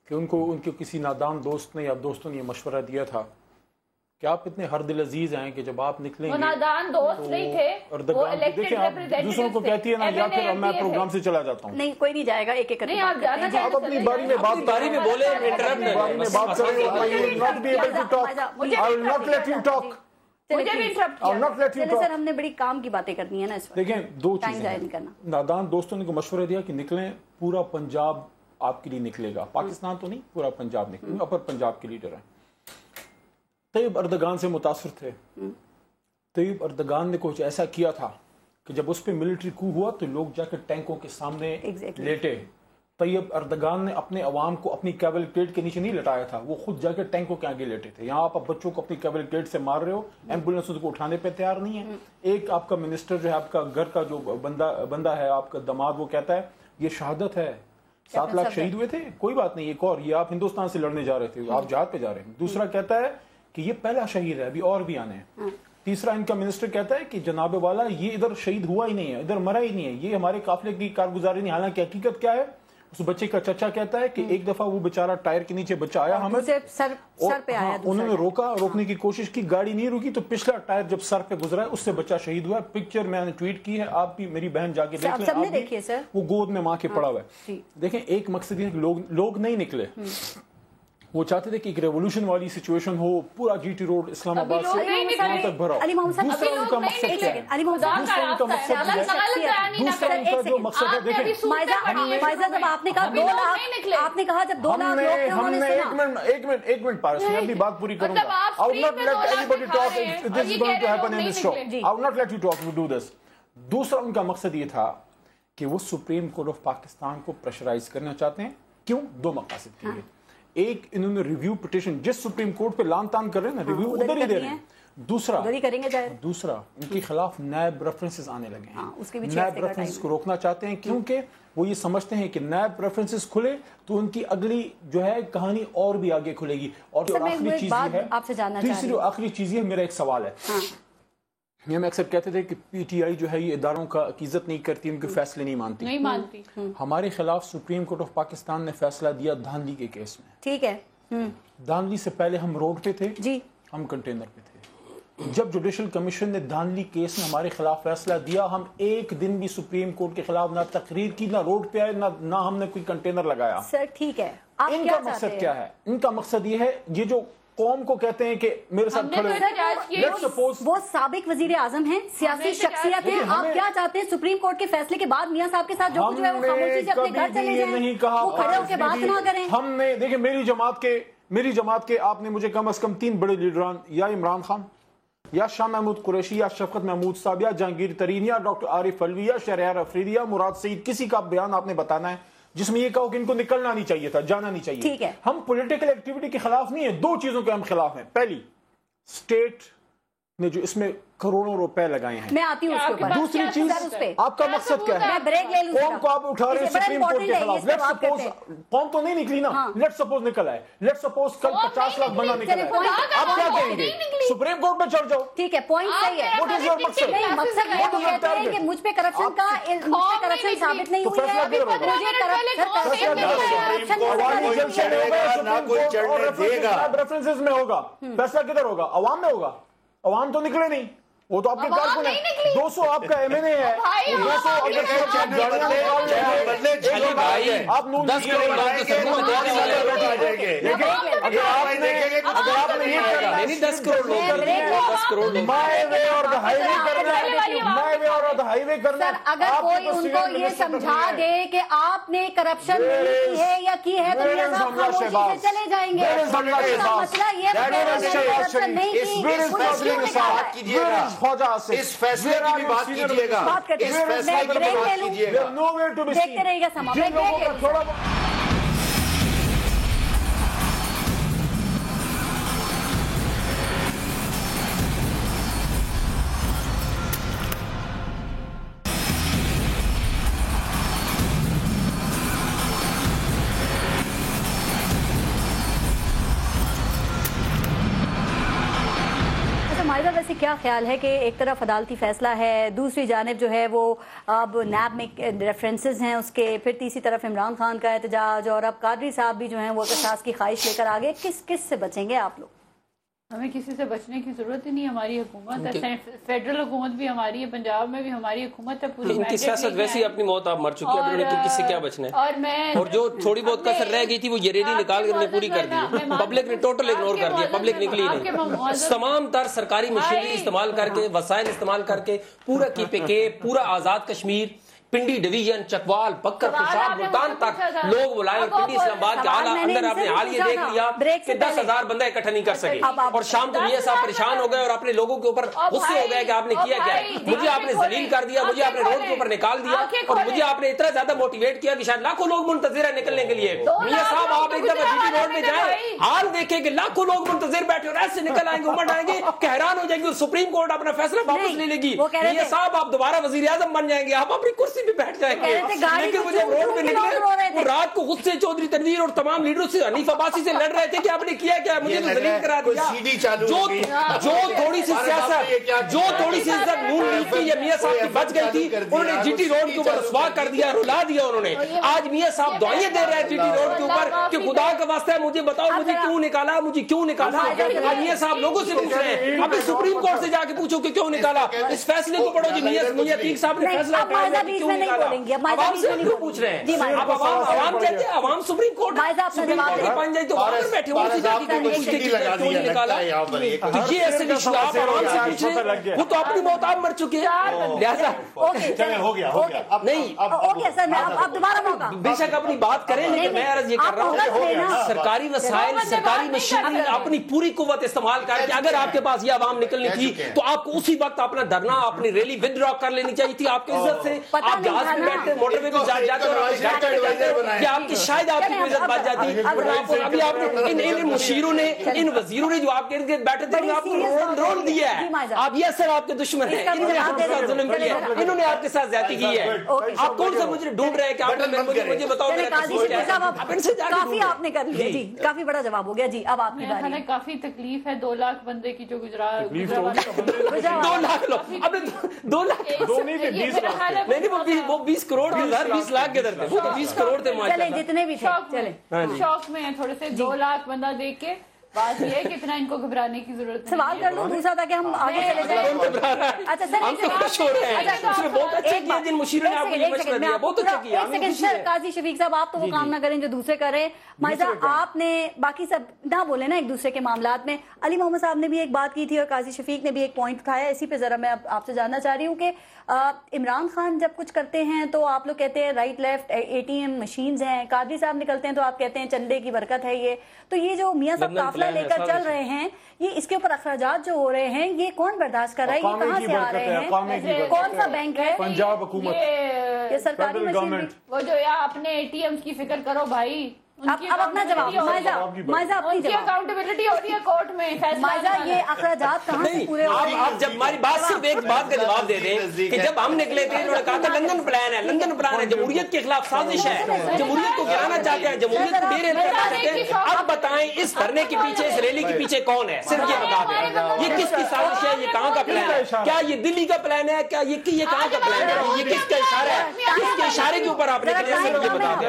کہ ان کے کسی نادان دوست نے یا دوستوں نے یہ مشورہ دیا تھا کہ آپ اتنے ہر دل عزیز ہیں کہ جب آپ نکلیں گے,
وہ نادان دوست نہیں تھے, وہ
دیکھیں آپ دوسروں کو کہتی ہے نا, یا پھر میں پروگرام سے چلا جاتا ہوں.
نہیں کوئی نہیں جائے گا, ایک ایک
نہیں آپ جانا چاہتے ہیں,
آپ اپنی باری میں بات
باری میں بولے, انٹرپٹ
باری میں بات کریں. I will not be able to talk. I will not let you talk.
سر ہم نے بڑی کام کی باتیں کرنی ہے نا اس وقت.
دیکھیں 2 چیزیں, نادان دوستوں نے کو مشورہ دیا کہ نکلیں, پورا پنجاب آپ کے لیے نکلے گا, پاکستان تو نہیں, پورا پنجاب نکلے گا. اپر پنجاب کے لیڈر ہیں, طیب اردگان سے متاثر تھے. طیب اردگان نے کچھ ایسا کیا تھا کہ جب اس پہ ملٹری کو ہوا تو لوگ جا کے ٹینکوں کے سامنے لیٹے. طیب اردگان نے اپنے عوام کو اپنی کیبلکیٹ کے نیچے نہیں لٹایا تھا, وہ خود جا کے ٹینکوں کے آگے لیٹے تھے. یہاں آپ بچوں کو اپنی کیبلکیٹ سے مار رہے ہو, ایمبولینس کو اٹھانے پہ تیار نہیں ہے. ایک آپ کا منسٹر جو ہے, آپ کا گھر کا جو بندہ ہے, آپ کا دماد, وہ کہتا ہے یہ شہادت ہے, 7 لاکھ شہید ہوئے تھے, کوئی بات نہیں, ایک اور, یہ آپ ہندوستان سے لڑنے جا رہے تھے, آپ جہاد پہ جا رہے ہیں. دوسرا کہتا ہے کہ یہ پہلا شہید ہے, ابھی اور بھی آنے ہیں. تیسرا ان کا منسٹر کہتا ہے کہ جناب والا یہ ادھر شہید ہوا ہی نہیں ہے, ادھر مرا ہی نہیں ہے, یہ ہمارے قافلے کی کارگزاری نہیں. حالانکہ حقیقت کیا ہے, اس بچے کا چچا کہتا ہے کہ ایک دفعہ وہ بیچارہ ٹائر کے نیچے بچہ آیا ہمیں, انہوں نے روکنے کی کوشش کی, گاڑی نہیں رکی تو پچھلا ٹائر جب سر پہ گزرا ہے اس سے بچہ شہید ہوا. پکچر میں نے ٹویٹ کی ہے, آپ بھی, میری بہن جا کے دیکھ لیں, وہ گود میں ماں کے پڑا ہوا ہے. دیکھیں ایک مقصد یہ ہے کہ لوگ نہیں نکلے, وہ چاہتے تھے کہ ایک ریولوشن والی سچویشن ہو, پورا جی ٹی روڈ اسلام آباد سے وہاں تک بھرا. دوسرا ان کا مقصد کیا ہے, دوسرا ان کا جو مقصد ہے, دیکھیں
آپ نے کہا جب 2 لاکھ
ہم نے ایک منٹ پارس, میں اپنی بات پوری کروں گا. I will not let anybody talk. This is going to happen in this show. I will not let you talk to do this. دوسرا ان کا مقصد یہ تھا کہ وہ سپریم کورٹ آف پاکستان کو پریشرائز کرنا چاہتے ہیں. کیوں؟ 2 مقاصد کے لیے. ایک, انہوں نے ریویو پٹیشن جس سپریم کورٹ پہ لان تان کر رہے ہیں نا, ریویو ادھر ہی دے رہے ہیں. دوسرا ان کے خلاف نیب ریفرنسز آنے لگے ہیں, نیب ریفرنسز کو روکنا چاہتے ہیں کیونکہ وہ یہ سمجھتے ہیں کہ نیب ریفرنسز کھلے تو ان کی اگلی جو ہے کہانی اور بھی آگے کھلے گی. اور جو آخری چیز ہے, تیسری آخری چیز ہے, میرا ایک سوال ہے, ہم اکثر کہتے تھے کہ پی ٹی آئی جو ہے یہ اداروں کی عزت نہیں کرتی، ان کے فیصلے نہیں مانتی. ہمارے خلاف سپریم کورٹ آف پاکستان نے فیصلہ دیا دھاندلی کے کیس میں.
ٹھیک ہے.
دھاندلی سے پہلے ہم روڈ پہ تھے
جی،
ہم کنٹینر پہ تھے. جب جوڈیشل کمیشن نے دھاندلی کیس میں ہمارے خلاف فیصلہ دیا، ہم ایک دن بھی سپریم کورٹ کے خلاف نہ تقریر کی، نہ روڈ پہ آئے، نہ ہم نے کوئی کنٹینر لگایا.
سر ٹھیک ہے،
ان کا مقصد کیا ہے؟ ان کا مقصد یہ ہے، یہ جو قوم کو کہتے ہیں کہ میرے ساتھ کھڑے،
وہ سابق وزیر اعظم ہیں، سیاسی شخصیت ہیں، آپ کیا چاہتے ہیں سپریم کورٹ کے فیصلے کے بعد میاں صاحب کے ساتھ جو کچھ ہے وہ خاموشی سے اپنے گھر چلے جائیں، وہ کھڑے ہو کے بات نہ کریں؟
ہم نے دیکھیں میری جماعت کے آپ نے مجھے کم از کم 3 بڑے لیڈران، یا عمران خان، یا شاہ محمود قریشی، یا شفقت محمود صاحب، یا جہانگیر ترین، یا ڈاکٹر عارف علوی، یا شہریار افریدی، یا مراد سعید، کسی کا بیان آپ نے بتانا ہے جس میں یہ کہو کہ ان کو نکلنا نہیں چاہیے تھا، جانا نہیں چاہیے.
ٹھیک ہے.
ہم پولیٹیکل ایکٹیویٹی کے خلاف نہیں ہیں، 2 چیزوں کے ہم خلاف ہیں. پہلی، اسٹیٹ نے جو اس میں کروڑوں روپے لگائے ہیں.
میں آتی ہوں اس کے اوپر.
دوسری چیز، آپ کا مقصد کیا ہے؟
میں بریک لے لوں.
قوم کو آپ اٹھا رہے ہیں سپریم کورٹ کے خلاف. لیٹ سپوز قوم تو نہیں نکلی نا، لیٹ سپوز نکل آئے، لیٹ سپوز کل 50 لاکھ بندہ نکل آئے، آپ کیا کہیں گے؟ سپریم کورٹ میں چڑھ جاؤ.
ٹھیک ہے، پوائنٹ صحیح ہے.
What is your مقصد؟
مقصد یہ کہتے ہیں کہ مجھ پہ کرپشن کا کرپشن ثابت نہیں ہوئی ہے،
ریفرنسز میں ہوگا. فیصلہ کدھر ہوگا؟ عوام میں ہوگا. عوام تو نکلے نہیں، وہ تو آپ کے کارکن ہیں. 200 آپ کا ایم این اے ہے، 200 آپ
اگر کوئی ان کو یہ سمجھا دے کہ آپ نے کرپشن نہیں کی ہے یا کی ہے تو خاموشی سے چلے جائیں گے. مسئلہ یہ کرپشن نہیں کی،
اس فیصلے کی بھی بات کیجیے گا، اس فیصلے کی بھی بات کیجیے گا.
دیکھتے رہیے گا سما. ویسے کیا خیال ہے کہ ایک طرف عدالتی فیصلہ ہے، دوسری جانب جو ہے وہ اب نیب میں ریفرنسز ہیں اس کے، پھر تیسری طرف عمران خان کا احتجاج، اور اب قادری صاحب بھی جو ہیں وہ قصاص کی خواہش لے کر آگے. کس سے بچیں گے آپ لوگ؟
ہمیں کسی سے بچنے کی ضرورت ہی نہیں. ہماری حکومت ہے، فیڈرل حکومت بھی ہماری ہے، پنجاب میں بھی ہماری حکومت ہے پوری.
ان کی سیاست ویسی اپنی موت آپ مر چکی ہے، انہوں نے کس سے کیا بچنا ہے. اور جو تھوڑی بہت کسر رہ گئی تھی وہ یہ ریلی نکال کر انہیں پوری کر دی. پبلک نے ٹوٹل اگنور کر دیا، پبلک نکلی نہیں. تمام تر سرکاری مشینری استعمال کر کے، وسائل استعمال کر کے پورا کی پی کے، پورا آزاد کشمیر، پنڈی ڈویژن، چکوال، بکر، خوشاب، ملتان تک لوگ بلائے، اور پنڈی اسلام آباد کے اندر آپ نے حال یہ دیکھ لیا کہ 10,000 بندہ اکٹھا نہیں کر سکے. اور شام کو میاں صاحب پریشان ہو گئے اور اپنے لوگوں کے اوپر غصے ہو گئے کہ آپ نے کیا کیا ہے. مجھے آپ نے ذلیل کر دیا، مجھے آپ نے روڈ کے اوپر نکال دیا، اور مجھے آپ نے اتنا زیادہ موٹیویٹ کیا کہ شاید لاکھوں لوگ منتظر ہیں نکلنے کے لیے. میاں صاحب آپ ایک دفعہ جی ٹی روڈ میں جائیں، حال دیکھیں کہ لاکھوں لوگ منتظر بیٹھے اور ایسے نکل آئیں گے، امٹ آئیں گے کہ حیران ہو جائیں گے. سپریم کورٹ اپنا فیصلہ واپس لے لے گی. میاں صاحب آپ دوبارہ وزیر اعظم بن جائیں گے، آپ اپنی کرسی پہ بیٹھ جائیں گے. لیکن مجھے روڈ پہ نکلے وہ رات کو خود سے چودھری تنویر اور تمام لیڈروں سے، حنیف عباسی سے لڑ رہے تھے کہ آپ نے کیا کیا، مجھے تو ذلیل کرا دیا. جو تھوڑی سی سیاست، جو تھوڑی سی عزت نون لیگ کی یا میاں صاحب کی بچ گئی تھی، انہوں نے جی ٹی روڈ کے اوپر رسوا کر دیا، رلا دیا انہوں نے. آج میاں صاحب دعائیں دے رہے ہیں جی ٹی روڈ کے اوپر کہ خدا کا واسطہ ہے مجھے بتاؤ مجھے کیوں نکالا، مجھے کیوں نکالا. میاں صاحب لوگوں سے پوچھ رہے ہیں، ابھی سپریم کورٹ سے جا کے پوچھو کہ کیوں نکالا. اس فیصلے کو پڑھو جی میاں عتیق صاحب نے فیصلہ کیا کیوں نکالا. عوام سے کیوں پوچھ رہے ہیں؟ اب عوام کہتے ہیں عوام سپریم کورٹ بن جائے تو باہر بیٹھے وہ نکالا. تو یہ ایسے ایشو آپ عوام سے پوچھ رہے ہیں، وہ تو اپنی موت آپ مر چکے ہیں. لہٰذا نہیں بے شک اپنی بات کریں، لیکن میں عرض یہ کر رہا ہوں سرکاری وسائل، سرکاری مشینری اپنی پوری قوت استعمال کر کے، اگر آپ کے پاس یہ عوام نکلنی تھی تو آپ کو اسی وقت اپنا دھرنا، اپنی ریلی ود ڈرا کر لینی چاہیے تھی. آپ کی عزت سے آپ آپ جہاز میں بیٹھتے موٹر وے پہ جاتے ہو کہ آپ کی شاید آپ کی عزت بچ جاتی. ابھی آپ نے ان مشیروں نے ان وزیروں نے جو آپ کے ارد گرد بیٹھے تھے آپ کو رول دیا ہے. آپ یہ اثر آپ کے دشمن ہیں, انہوں نے آپ کے ساتھ ظلم کیا ہے, انہوں نے آپ کے ساتھ زیادتی کی ہے. آپ کون سا مجھے ڈھونڈ رہے ہیں کہ آپ مجھے بتاؤ
کافی آپ نے کر لیا جی, کافی بڑا جواب ہو گیا جی. اب آپ کی باری.
کافی تکلیف ہے 2 لاکھ بندے کی جو گزرا
2 لاکھ لوگ, اب 2 لاکھ نہیں وہ 20 کروڑ کے 20 لاکھ کے در تھے, وہ 20 کروڑ تھے
جتنے بھی تھے
شوق میں ہیں تھوڑے سے. 2 لاکھ بندہ دیکھ کے بات یہ ہے کہ اتنا ان کو گھبرانے کی ضرورت ہے.
سوال کر لوں دوسرا تھا کہ ہم آگے چلے جائیں. اچھا سر قاضی شفیق صاحب آپ تو وہ کام نہ کریں جو دوسرے کریں. مائزہ آپ نے باقی سب نہ بولے نا ایک دوسرے کے معاملات میں. علی محمد صاحب نے بھی ایک بات کی تھی اور قاضی شفیق نے بھی ایک پوائنٹ اٹھایا. اسی پہ ذرا میں آپ سے جاننا چاہ رہی ہوں کہ عمران خان جب کچھ کرتے ہیں تو آپ لوگ کہتے ہیں رائٹ لیفٹ ATM مشینز ہیں, قاضی صاحب نکلتے ہیں تو آپ کہتے ہیں چندے کی برکت ہے یہ. تو یہ جو میاں صاحب قافلہ لے کر چل رہے ہیں, یہ اس کے اوپر اخراجات جو ہو رہے ہیں یہ کون برداشت کر رہا ہے, یہ کہاں سے آ رہے ہیں, کون سا بینک ہے,
پنجاب حکومت,
یہ سرکاری مشین,
وہ جو یا اپنے ATM کی فکر کرو بھائی.
اب اپنا جواب مائزہ اپنی
اکاؤنٹیبلٹی ہو رہی ہے کورٹ میں.
مائزہ یہ اخراجات کہاں سے پورے ہو رہے ہیں؟
آپ جب ہماری بات صرف ایک بات کا جواب دے دیں کہ جب ہم نکلے تھے انہوں نے کہا تھا لندن پلان ہے, لندن پلان ہے, جمہوریت کے خلاف سازش ہے, جمہوریت کو گرانا چاہتے ہیں, جمہوریت کو ڈیرے کرنا چاہتے ہیں. اب بتائیں اس دھرنے کے پیچھے, اس ریلی کے پیچھے کون ہے, صرف یہ بتا دیں یہ کس کی سازش ہے, یہ کہاں کا پلان ہے, کیا یہ دلی کا پلان ہے, کیا یہ کہاں کا پلان ہے, یہ کس کا اشارہ ہے, کس کے اشارے کے اوپر آپ نکلے ہیں, صرف یہ بتا دیں.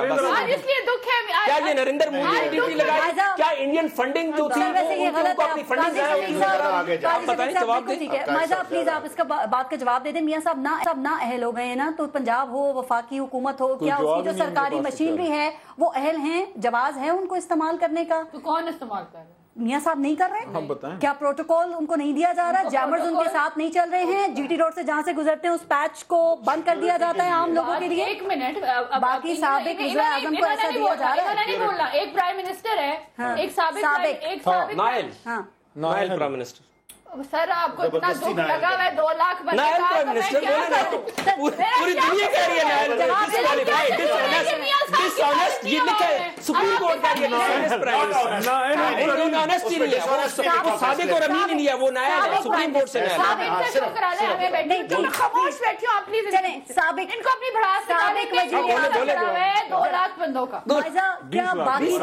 کیا یہ نریندر مودی ڈیوٹی لگائی, کیا انڈین فنڈنگ جو تھی ان کو اپنی فنڈنگ بتائیں, جواب دیں.
مائزہ پلیز آپ اس کا بات کا جواب دے دیں. میاں صاحب نہ اہل ہو گئے ہیں نا, تو پنجاب ہو, وفاقی حکومت ہو, کیا اس کی جو سرکاری مشینری ہے وہ اہل ہیں, جواز ہے ان کو استعمال کرنے کا؟
تو کون استعمال کر رہے ہیں؟
میاں صاحب نہیں کر رہے, کیا پروٹوکول ان کو نہیں دیا جا رہا, جیمرز ان کے ساتھ نہیں چل رہے ہیں, GT روڈ سے جہاں سے گزرتے ہیں اس پیچ کو بند کر دیا جاتا ہے عام لوگوں کے لیے؟
ایک منٹ,
باقی سابق وزیر اعظم کو ایسا دیا جا رہا ہے.
نہیں بولنا, ایک پرائم منسٹر ہے, ایک سابق
نائل پرائم منسٹر.
سر آپ کو اتنا دکھ لگا ہے 2 لاکھ بندے
پوری دنیا کہہ رہی ہے یہ لکھا ہے سپریم کورٹ کہہ رہی ہے سابق اور امین نہیں ہے, وہ نائب ہے سپریم کورٹ سے.
خاموش بیٹھے ہو آپ پلیز.
سابق
ان کو اپنی بڑھاس 2 لاکھ بندوں کا.
کیا باقی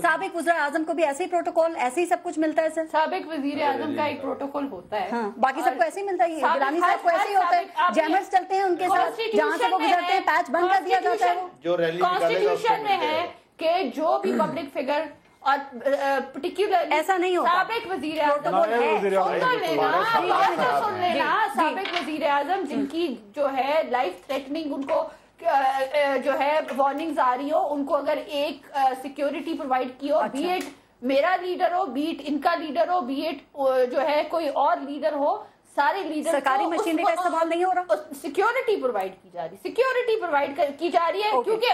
سابق وزیر اعظم کو بھی ایسے ہی پروٹوکول ایسے ہی سب کچھ ملتا ہے؟ سر
سابق وزیر اعظم کا ایک پروٹوکول ہوتا ہے,
باقی سب کو ایسے ہی ملتا ہے. گیلانی صاحب کو ایسے ہی ہوتا ہے, جیمرز چلتے ہیں ان کے ساتھ, جہاں سے وہ گزرتے ہیں پیچ بند کر دیا جاتا ہے.
کانسٹیٹیوشن میں ہے کہ جو بھی پبلک فگر اور پرٹیکولر
ایسا نہیں ہوتا.
سابق وزیر اعظم سن لینا, سابق وزیر اعظم جن کی جو ہے لائف تھریٹننگ ان کو جو ہے وارننگز آ رہی ہو, ان کو اگر ایک سیکیورٹی پرووائڈ کی ہو, بی ایٹ میرا لیڈر ہو, بیٹ ان کا لیڈر ہو, بی ایٹ جو ہے کوئی اور لیڈر ہو, سارے لیڈر
سرکاری مشینری کا استعمال نہیں ہو رہا,
سیکیورٹی پرووائڈ کی جا رہی, سیکیورٹی پرووائڈ کی جا رہی ہے کیونکہ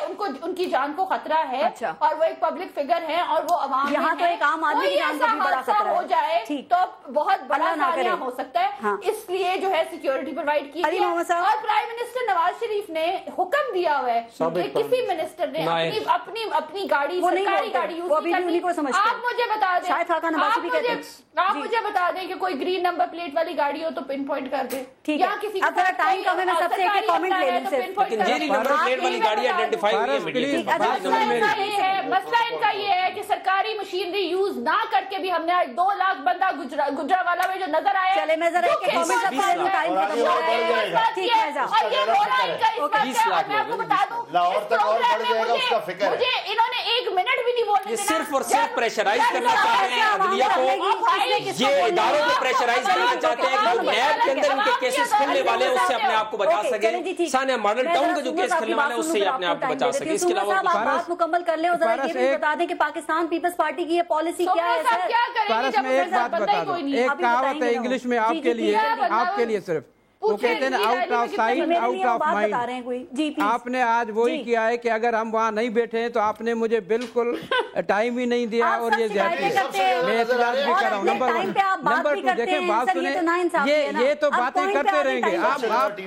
ان کی جان کو خطرہ ہے اور وہ ایک پبلک فگر ہے اور وہ عوام
یہاں تو ایک عام آدمی کی جان کو بھی بڑا خطرہ
ہو جائے تو بہت بڑا نقصان ہو سکتا ہے. اس لیے جو ہے سیکیورٹی پرووائڈ کی ہے. اور پرائم منسٹر نواز شریف نے حکم دیا ہوا ہے کہ کسی منسٹر نے اپنی گاڑی سرکاری گاڑی یوز نہیں کرنی. آپ مجھے بتا دیں, آپ مجھے بتا دیں کہ کوئی گرین نمبر پلیٹ والی گاڑی ہو تو پن پوائنٹ کر دے.
یا کسی اب ذرا ٹائم کم ہے, میں سب سے ایک کامنٹ لے لوں صرف.
نمبر پلیٹ والی گاڑی آئیڈینٹیفائی ہوئی
ہے. مسئلہ ان کا یہ ہے کہ سرکاری مشینری یوز نہ کر کے بھی ہم نے 2 لاکھ بندہ گجرانوالہ میں جو نظر آیا.
چلے میں ذرا ایک کامنٹ سب سے لے لوں, ٹائم ختم ہو رہا ہے. ٹھیک ہے,
اور یہ رونا ان کا اس بات ہے. اور میں آپ کو بتا دوں
لاہور تک اور بڑھ جائے گا اس کا فکر ہے.
مجھے انہوں نے 1 منٹ بھی نہیں بولنے دینا.
صرف اور صرف پریشرائز کرنا چاہتے ہیں عدلیہ کو, یہ اداروں کو پریشرائز کرنا چاہتے ہیں کہ نیب کے اندر ان کے کیسز کھلنے والے ہیں اس سے اپنے آپ کو بچا سکے. سانیہ ماڈل ٹاؤن کا جو کیس کھلنے والے ہیں اس سے اپنے آپ کو بچا سکے. اس کے علاوہ
بات مکمل کر لیں اور ذرا یہ بھی بتا دیں کہ پاکستان پیپلز پارٹی کی یہ پالیسی کیا ہے.
پارس میں ایک بات بتا دوں, ایک کہاوت ہے انگلش میں آپ کے لیے صرف, وہ کہتے ہیں out of sight out of mind. آپ نے آج وہی کیا ہے کہ اگر ہم وہاں نہیں بیٹھے ہیں تو آپ نے مجھے بالکل ٹائم ہی نہیں دیا, اور یہ میں احتجاج بھی کر رہا ہوں. نمبر 2 دیکھیں بات سنیں, یہ تو باتیں کرتے رہیں گے.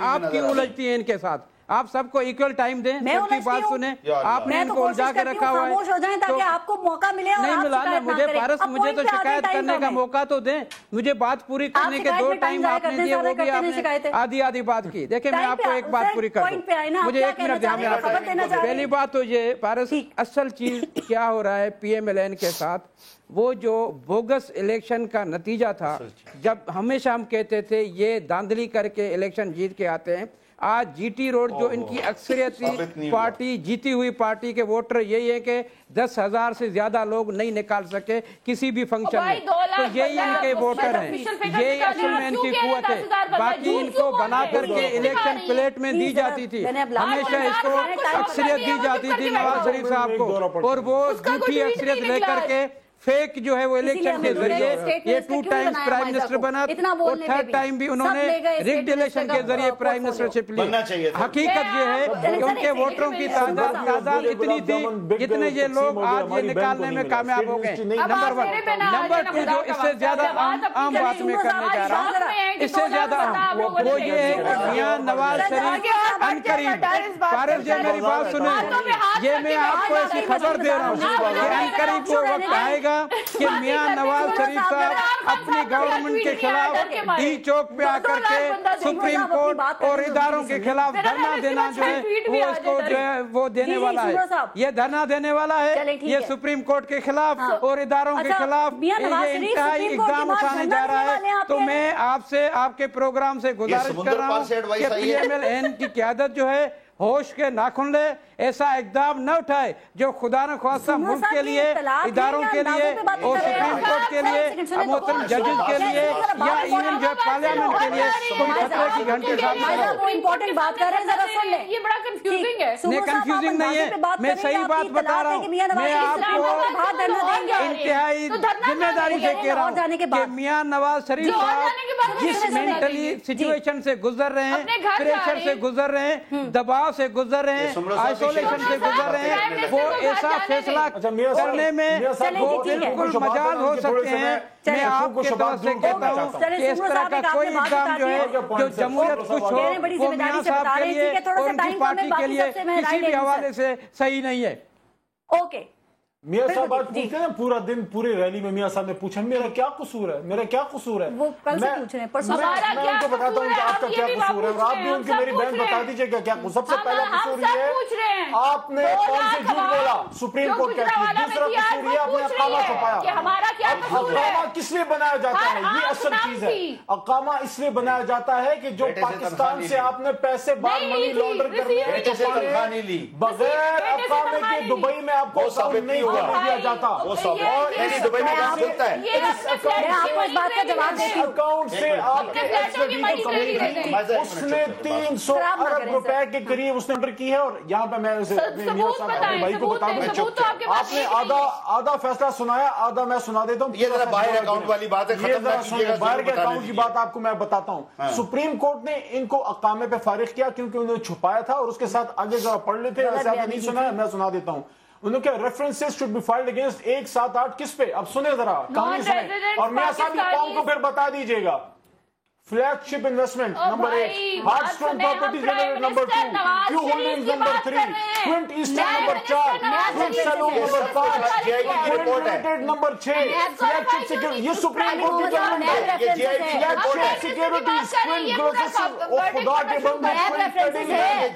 آپ کیوں الجھتی ہیں ان کے ساتھ؟ آپ سب کو ایکول ٹائم دیں, سب کی بات سنیں. آپ نے ان کو الجھا کے رکھا ہوا ہے
تاکہ آپ کو موقع ملے.
نہیں ملا نا مجھے پارس, مجھے تو شکایت کرنے کا موقع تو دیں. مجھے بات پوری کرنے کے 2 ٹائم آپ نے دیے, وہ بھی آپ نے آدھی بات کی. دیکھیں میں آپ کو ایک بات پوری کر دوں, مجھے 1 منٹ دیں. پہلی بات تو یہ پارس, اصل چیز کیا ہو رہا ہے پی ایم ایل این کے ساتھ, وہ جو بوگس الیکشن کا نتیجہ تھا, جب ہمیشہ ہم کہتے تھے یہ دھاندلی کر کے الیکشن جیت کے آتے ہیں. آج جی ٹی روڈ جو ان کی اکثریتی پارٹی, جیتی ہوئی پارٹی کے ووٹر یہی ہے کہ 10,000 سے زیادہ لوگ نہیں نکال سکے کسی بھی فنکشن میں, تو یہی ان کے ووٹر ہیں, یہی اصل میں ان کی قوت ہے. باقی ان کو بنا کر کے الیکشن پلیٹ میں دی جاتی تھی, ہمیشہ اس کو اکثریت دی جاتی تھی نواز شریف صاحب کو, اور وہ جھوٹی اکثریت لے کر کے فیک جو ہے وہ الیکشن کے ذریعے یہ 2 ٹائمز پرائم منسٹر بنا, اور 3rd ٹائم بھی انہوں نے ریگڈ الیکشن کے ذریعے پرائم منسٹرشپ لی. حقیقت یہ ہے کہ ان کے ووٹروں کی تعداد اتنی تھی جتنے یہ لوگ آج یہ نکالنے میں کامیاب ہو گئے. نمبر 1. نمبر 2 جو اس سے زیادہ عام بات میں کرنے جا رہا ہوں, اس سے زیادہ وہ یہ ہے کہ میاں نواز شریف عنقریب, فارغ جی میری بات سنیں, یہ میں آپ کو ایسی خبر دے رہا ہوں کہ عنقریب وہ وقت آئے گا کہ میاں نواز شریف صاحب اپنی گورنمنٹ کے خلاف ڈی چوک پہ آ کر کے سپریم کورٹ اور اداروں کے خلاف دھرنا دینا جو ہے وہ اس کو جو ہے وہ دینے والا ہے. یہ دھرنا دینے والا ہے, یہ سپریم کورٹ کے خلاف اور اداروں کے خلاف یہ انتہائی اقدام اٹھانے جا رہا ہے. تو میں آپ سے, آپ کے پروگرام سے گزارش کر رہا ہوں کہ پی ایم ایل این کی قیادت جو ہے ہوش کے ناخن لے, ایسا اقدام نہ اٹھائے جو خدا نہ خواستہ ملک کے لیے, اداروں کے لیے اور سپریم کورٹ کے لیے, محترم ججز کے لیے, یا ایون جو پارلیمنٹ کے لیے کوئی خطرے کی گھنٹی
یہ بڑا کنفیوزنگ ہے.
نہیں کنفیوزنگ نہیں ہے, میں صحیح بات بتا رہا ہوں. میں آپ کو انتہائی ذمہ داری سے کہہ رہا ہوں کہ میاں نواز شریف صاحب جس مینٹلی سچویشن سے گزر رہے ہیں, پریشر سے گزر رہے ہیں, دباؤ سے گزر رہے ہیں, آئسولیشن سے گزر رہے ہیں, وہ ایسا فیصلہ کرنے میں وہ بالکل مجال ہو سکتے ہیں. میں آپ کے طرف سے کہتا ہوں کہ اس طرح کا کوئی اقدام جو ہے جو جمہوریت خوش ہو وہ میاں صاحب کے لیے اور ان کی پارٹی کے لیے کسی بھی حوالے سے صحیح نہیں ہے.
اوکے
میاں صاحب آج پوچھتے ہیں پورا دن پوری ریلی میں میاں صاحب نے پوچھا میرا کیا قصور ہے, میرا کیا قصور ہے.
وہ کل سے پوچھ رہے ہیں, پرسوں
میں ان کو بتاتا ہوں کہ آپ کا کیا قصور ہے, اور آپ بھی ان کی میری بہن بتا دیجئے کیا قصور. سب سے پہلا قصور یہ ہے آپ نے کون سے جھوٹ بولا سپریم کورٹ کے خلاف. دوسرا قصور یہ آپ نے اقامہ چھپایا. اقامہ کس لیے بنایا جاتا ہے, یہ اصل چیز ہے. اقامہ اس لیے بنایا جاتا ہے کہ جو پاکستان سے آپ نے پیسے باہر منی لانڈر کرنے بغیر اقامے کے دبئی میں آپ کو ثابت نہیں دیا جاتا.
دبئی میں کام ملتا ہے.
اکاؤنٹ سے آپ کے ایکس وی کو کمائی تھی, اس نے 300 ارب روپے کے قریب اس نے انٹر کی ہے. اور یہاں پہ میں بھائی کو بتا دوں, آپ نے آدھا فیصلہ سنایا, آدھا میں سنا دیتا ہوں.
یہ ذرا باہر اکاؤنٹ والی بات ہے,
باہر کے اکاؤنٹ کی بات آپ کو میں بتاتا ہوں. سپریم کورٹ نے ان کو اقامے پہ فارغ کیا کیونکہ انہوں نے چھپایا تھا, اور اس کے ساتھ آگے ذرا پڑھ لیتے ہیں. ایسے آپ نے نہیں سنا ہے, میں سنا دیتا ہوں. انہوں نے کہا references should be filed against 178 کس پہ. اب سنیں ذرا کہانی سنیں, اور میاں صاحب یہ قوم کو پھر بتا دیجئے گا. Flagship investment number 1, hard stone properties limited number 2, Q holdings number 3, quint eastern number 4, quint Ceylon number 5, quint number 6, flagship security. یہ سپریم کورٹ کی ججمنٹ ہے. Flagship securities, quint grosses, او خدا کے بندے,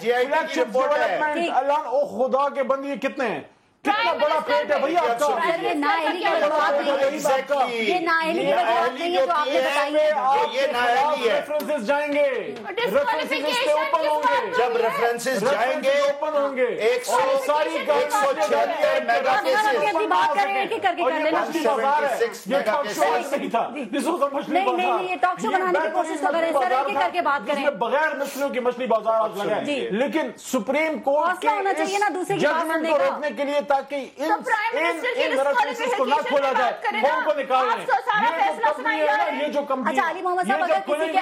فلیگ شپ ڈیولپمنٹ اعلان, او خدا کے بندے یہ کتنے ہیں, کتنا بڑا پیٹ ہے بھئی آپ کا.
یہ نااہلی کی بات نہیں, یہ نااہلی کی بات نہیں ہے جو آپ نے بتائی ہے.
یہ نااہلی ہے.
ریفرنسز جائیں گے, ریفرنسز اس پہ اوپن ہوں گے.
جب ریفرنسز جائیں گے
اوپن ہوں گے,
176 میگا کیسز.
بات کر رہے ہیں کہ کر کے کر لینا.
یہ ٹاک شو نہیں تھا,
نہیں یہ ٹاک شو بنانے کی کوشش کر رہے ہیں سر, کہ کر کے بات کریں.
بغیر مسئلوں کی مچھلی بازار آج لگا ہے. لیکن سپریم کورٹ کے ججمنٹ کو روکنے کے لیے تاکہ ان نرٹیوز کو نہ کھولا جائے. کون کو نکال رہے ہیں یہ جو کمپنی
اچھا علی محمد صاحب, اگر کسی کے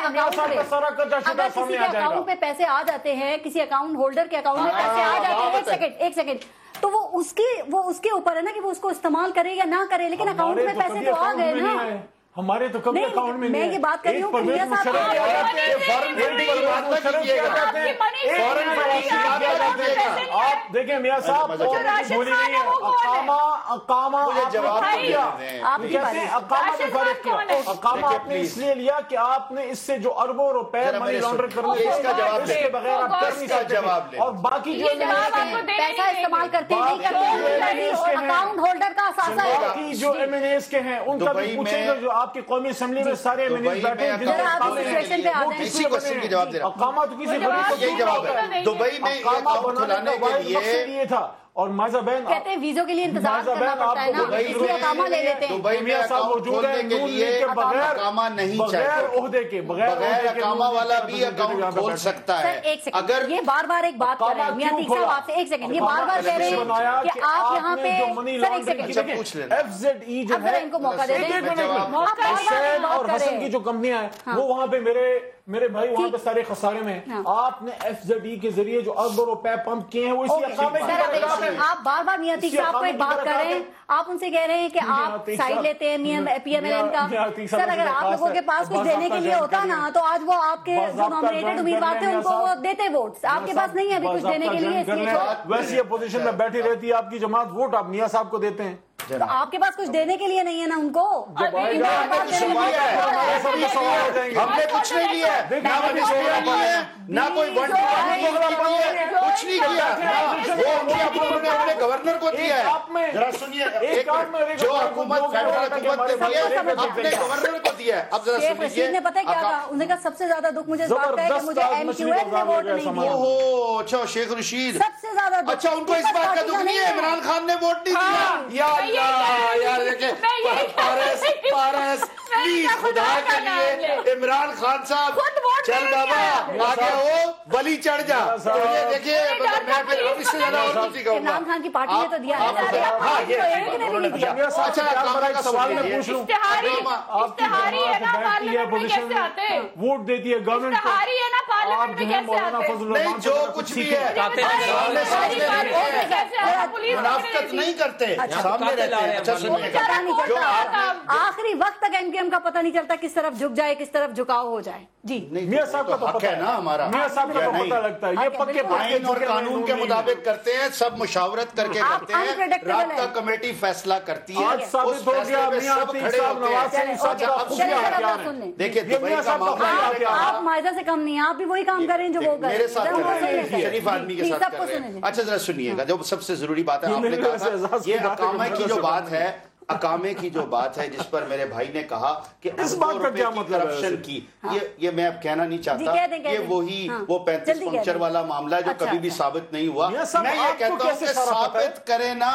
اکاؤنٹ پہ پیسے آ جاتے ہیں, کسی اکاؤنٹ ہولڈر کے اکاؤنٹ میں پیسے آ جاتے ہیں, ایک سیکنڈ, تو وہ اس کے اوپر ہے نا کہ وہ اس کو استعمال کرے یا نہ کرے, لیکن اکاؤنٹ میں پیسے تو آ گئے نا.
ہمارے تو کبھی اکاؤنٹ میں
میں یہ بات کر رہی ہوں کہ میاں صاحب
آپ دیکھیں میاں صاحب اقامہ آپ نے اس لیے لیا کہ آپ نے اس سے جو اربوں روپے منی لانڈر کرنے کے بغیر آپ کر نہیں سکتے, اور باقی جو
پیسہ استعمال کرتے اکاؤنٹ ہولڈر کا اثاثہ ہے.
باقی جو ایم این ایز کے ہیں ان کا بھی پوچھیں گے, جو آپ کی قومی اسمبلی میں سارے منسٹر بیٹھے ہیں,
اسی کوشچن کی جواب دے رہا ہوں.
اقامہ تو کسی غریب کو
یہی جواب ہے. دبئی میں
اقامہ بنانے کا مقصد یہ تھا. اور مائزہ بہن
کہتے ہیں ویزوں کے لیے انتظار کرنا پڑتا ہے نا, اس لیے اقامہ لے لیتے ہیں.
دبئی میں اکاؤنٹ کھولنے کے لیے اقامہ نہیں چاہیے,
بغیر عہدے کے
بغیر اقامہ والا بھی اکاؤنٹ کھول سکتا ہے.
ایک سیکنڈ, یہ بار بار ایک بات کر رہے ہیں میاں عتیق صاحب آپ سے, ایک سیکنڈ, یہ بار بار کہہ رہے ہیں کہ آپ یہاں پہ سر ایک سیکنڈ اب ذرا ان کو موقع دے دیں.
اور حسن کی جو کمپنیاں ہیں وہ وہاں پہ میرے بھائی وہاں پہ سارے خسارے میں ہیں. آپ نے ایف زیڈ ای کے ذریعے جو اربوں روپے پمپ کیے ہیں وہ اسی اقامے کی.
آپ بار بار میاں عتیق صاحب کو ایک بات کر رہے ہیں, آپ ان سے کہہ رہے ہیں کہ آپ سائڈ لیتے ہیں پی ایم ایل این کا. سر اگر آپ لوگوں کے پاس کچھ دینے کے لیے ہوتا نا تو آج وہ آپ کے جو نامنیٹڈ امیدوار تھے ان کو وہ دیتے ووٹس. آپ کے پاس نہیں ہے ابھی کچھ دینے کے لیے,
ویسی اپوزیشن میں بیٹھی رہتی ہے آپ کی جماعت, ووٹ آپ میاں صاحب کو دیتے ہیں.
تو آپ کے پاس کچھ دینے کے لیے نہیں ہے نا ان کو.
ہم نے کچھ نہیں لیا ہے, نہ کوئی کچھ نہیں کیا, وہ اپنے گورنر کو دیا ہے. ذرا سنیے, جو حکومت فیڈرل حکومت نے دیا ہے اپنے گورنر کو دیا ہے. اب ذرا سنیے,
نے پتہ کیا کہا, انہوں نے کہا سب سے زیادہ دکھ مجھے اس بات کا ہے کہ مجھے ایم کیو ایل میں ووٹ نہیں دیا.
اوہ اچھا, شیخ رشید
سب سے زیادہ دکھ.
اچھا, ان کو اس بات کا دکھ نہیں ہے عمران خان نے ووٹ نہیں دیا. یار دیکھیں پارس پلیز خدا کے لیے عمران خان صاحب چل بابا آگے ہو, بلی چڑھ جا. تو یہ دیکھیے میں پھر اب اس سے زیادہ اور کچھ کہوں گا.
عمران خان کی پارٹی نے تو دیا ہے.
ہاں یہ اچھا اقامہ کا سوال میں پوچھ لوں,
اشتہاری ہے نا پارلیمنٹ میں کیسے آتے ہیں,
ووٹ دیتی ہے گورنمنٹ کو,
اشتہاری ہے نا پارلیمنٹ میں کیسے آتے ہیں.
نہیں جو کچھ بھی ہے منافقت نہیں کرتے, سامنے رہتے ہیں. اچھا سنیے گا,
آخری وقت تک ایم کیو ایم کا پتہ نہیں چلتا کس طرف جھک جائے کس طرف جھکاؤ ہو جائے. جی
میاں صاحب کا تو
حق ہے نا ہمارا,
میاں صاحب کا تو پتہ لگتا ہے. یہ پکے
آئین اور قانون کے مطابق کرتے ہیں, سب مشاورت کر کے کرتے ہیں, رابطہ کمیٹی فیصلہ کرتی ہے, اس فیصلے پہ سب کھڑے ہوتے ہیں. دیکھیے دبئی کا معاملہ,
آپ مائزہ سے کم نہیں ہیں, آپ بھی وہی کام کریں جو وہ کریں,
میرے ساتھ شریف آدمی کے ساتھ کر رہے ہیں. اچھا ذرا سنیے گا, جو سب سے ضروری بات ہے آپ نے کہا تھا, یہ اقامہ کی جو بات ہے, اقامے کی جو بات ہے جس پر میرے بھائی نے کہا کہ
اس بات کا کیا مطلب ہے
کرپشن کی, یہ میں اب کہنا نہیں چاہتا, یہ وہی وہ 35 پنکچر والا معاملہ ہے جو کبھی بھی ثابت نہیں ہوا. میں یہ کہتا ہوں کہ ثابت کرے نا